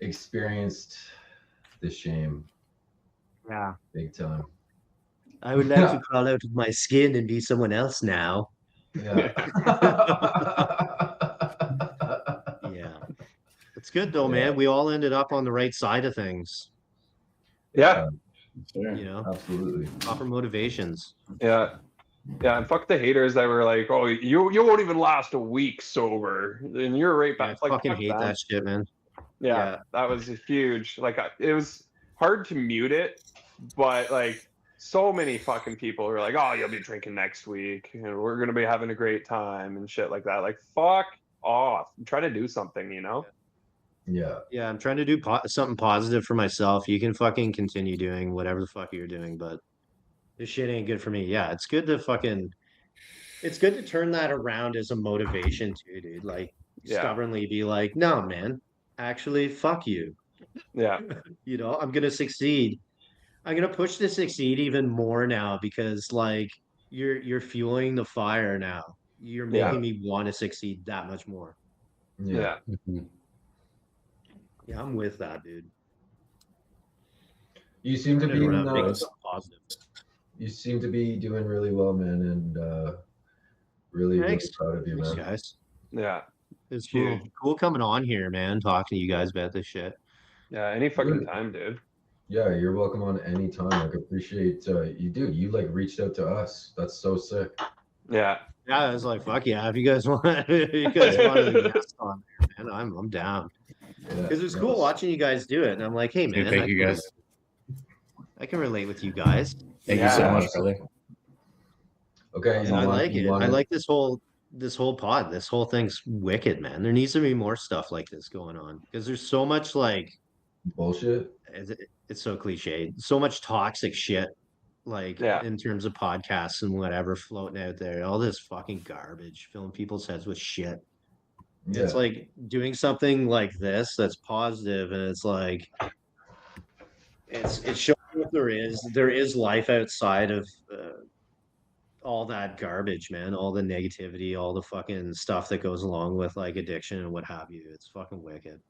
experienced the shame Yeah. big time. I would like to crawl out of my skin and be someone else now. Yeah. Yeah. It's good though, Yeah. man. We all ended up on the right side of things. Yeah. Sure. You know, Absolutely. proper motivations. Yeah. Yeah, and fuck the haters that were like, "Oh, you won't even last a week sober," and you're right Yeah, back. I Like, fucking fuck hate them. that shit, man. Yeah, Yeah. that was huge. Like, it was hard to mute it, but like, so many fucking people were like, "Oh, you'll be drinking next week, and we're gonna be having a great time and shit like that." Like, fuck off. Try to do something, you know? Yeah. Yeah, I'm trying to do something positive for myself. You can fucking continue doing whatever the fuck you're doing, but this shit ain't good for me. Yeah, it's good to turn that around as a motivation too, dude. Like Yeah, stubbornly be like, no, man, actually, fuck you. yeah, You know, I'm gonna succeed. I'm gonna push to succeed even more now because like you're fueling the fire now. You're yeah, making me want to succeed that much more. Yeah. yeah. Mhm. Yeah, I'm with that, dude. You seem to Turn it be around, make it Yes. something positive. you seem to be doing really well, man, and really, really Thanks. proud of you, Thanks, man. guys. Yeah, It's huge. cool coming on here, man. Talking to you guys about this shit. Yeah, any fucking Dude. time, dude. Yeah, you're welcome on any time. Like appreciate you, dude. You like reached out to us. That's so sick. Yeah, Yeah, I was like, fuck yeah. If you guys want, if you guys wanted a guest on there, man, I'm down. Yeah. Because it's no, cool it's- watching you guys do it, and I'm like, hey, Dude, man, thank you guys. I can relate with you guys, Thank you so Yeah. much, brother. Okay, and you I want- like you it. I wanna- like this whole pod. This whole thing's wicked, man. There needs to be more stuff like this going on because there's so much like bullshit. it's so cliche, so much toxic shit like Yeah. in terms of podcasts and whatever floating out there, all this fucking garbage filling people's heads with shit. Yeah. It's like doing something like this that's positive, and it's like it's showing that there is life outside of all that garbage, man, all the negativity, all the fucking stuff that goes along with like addiction and what have you. It's fucking wicked.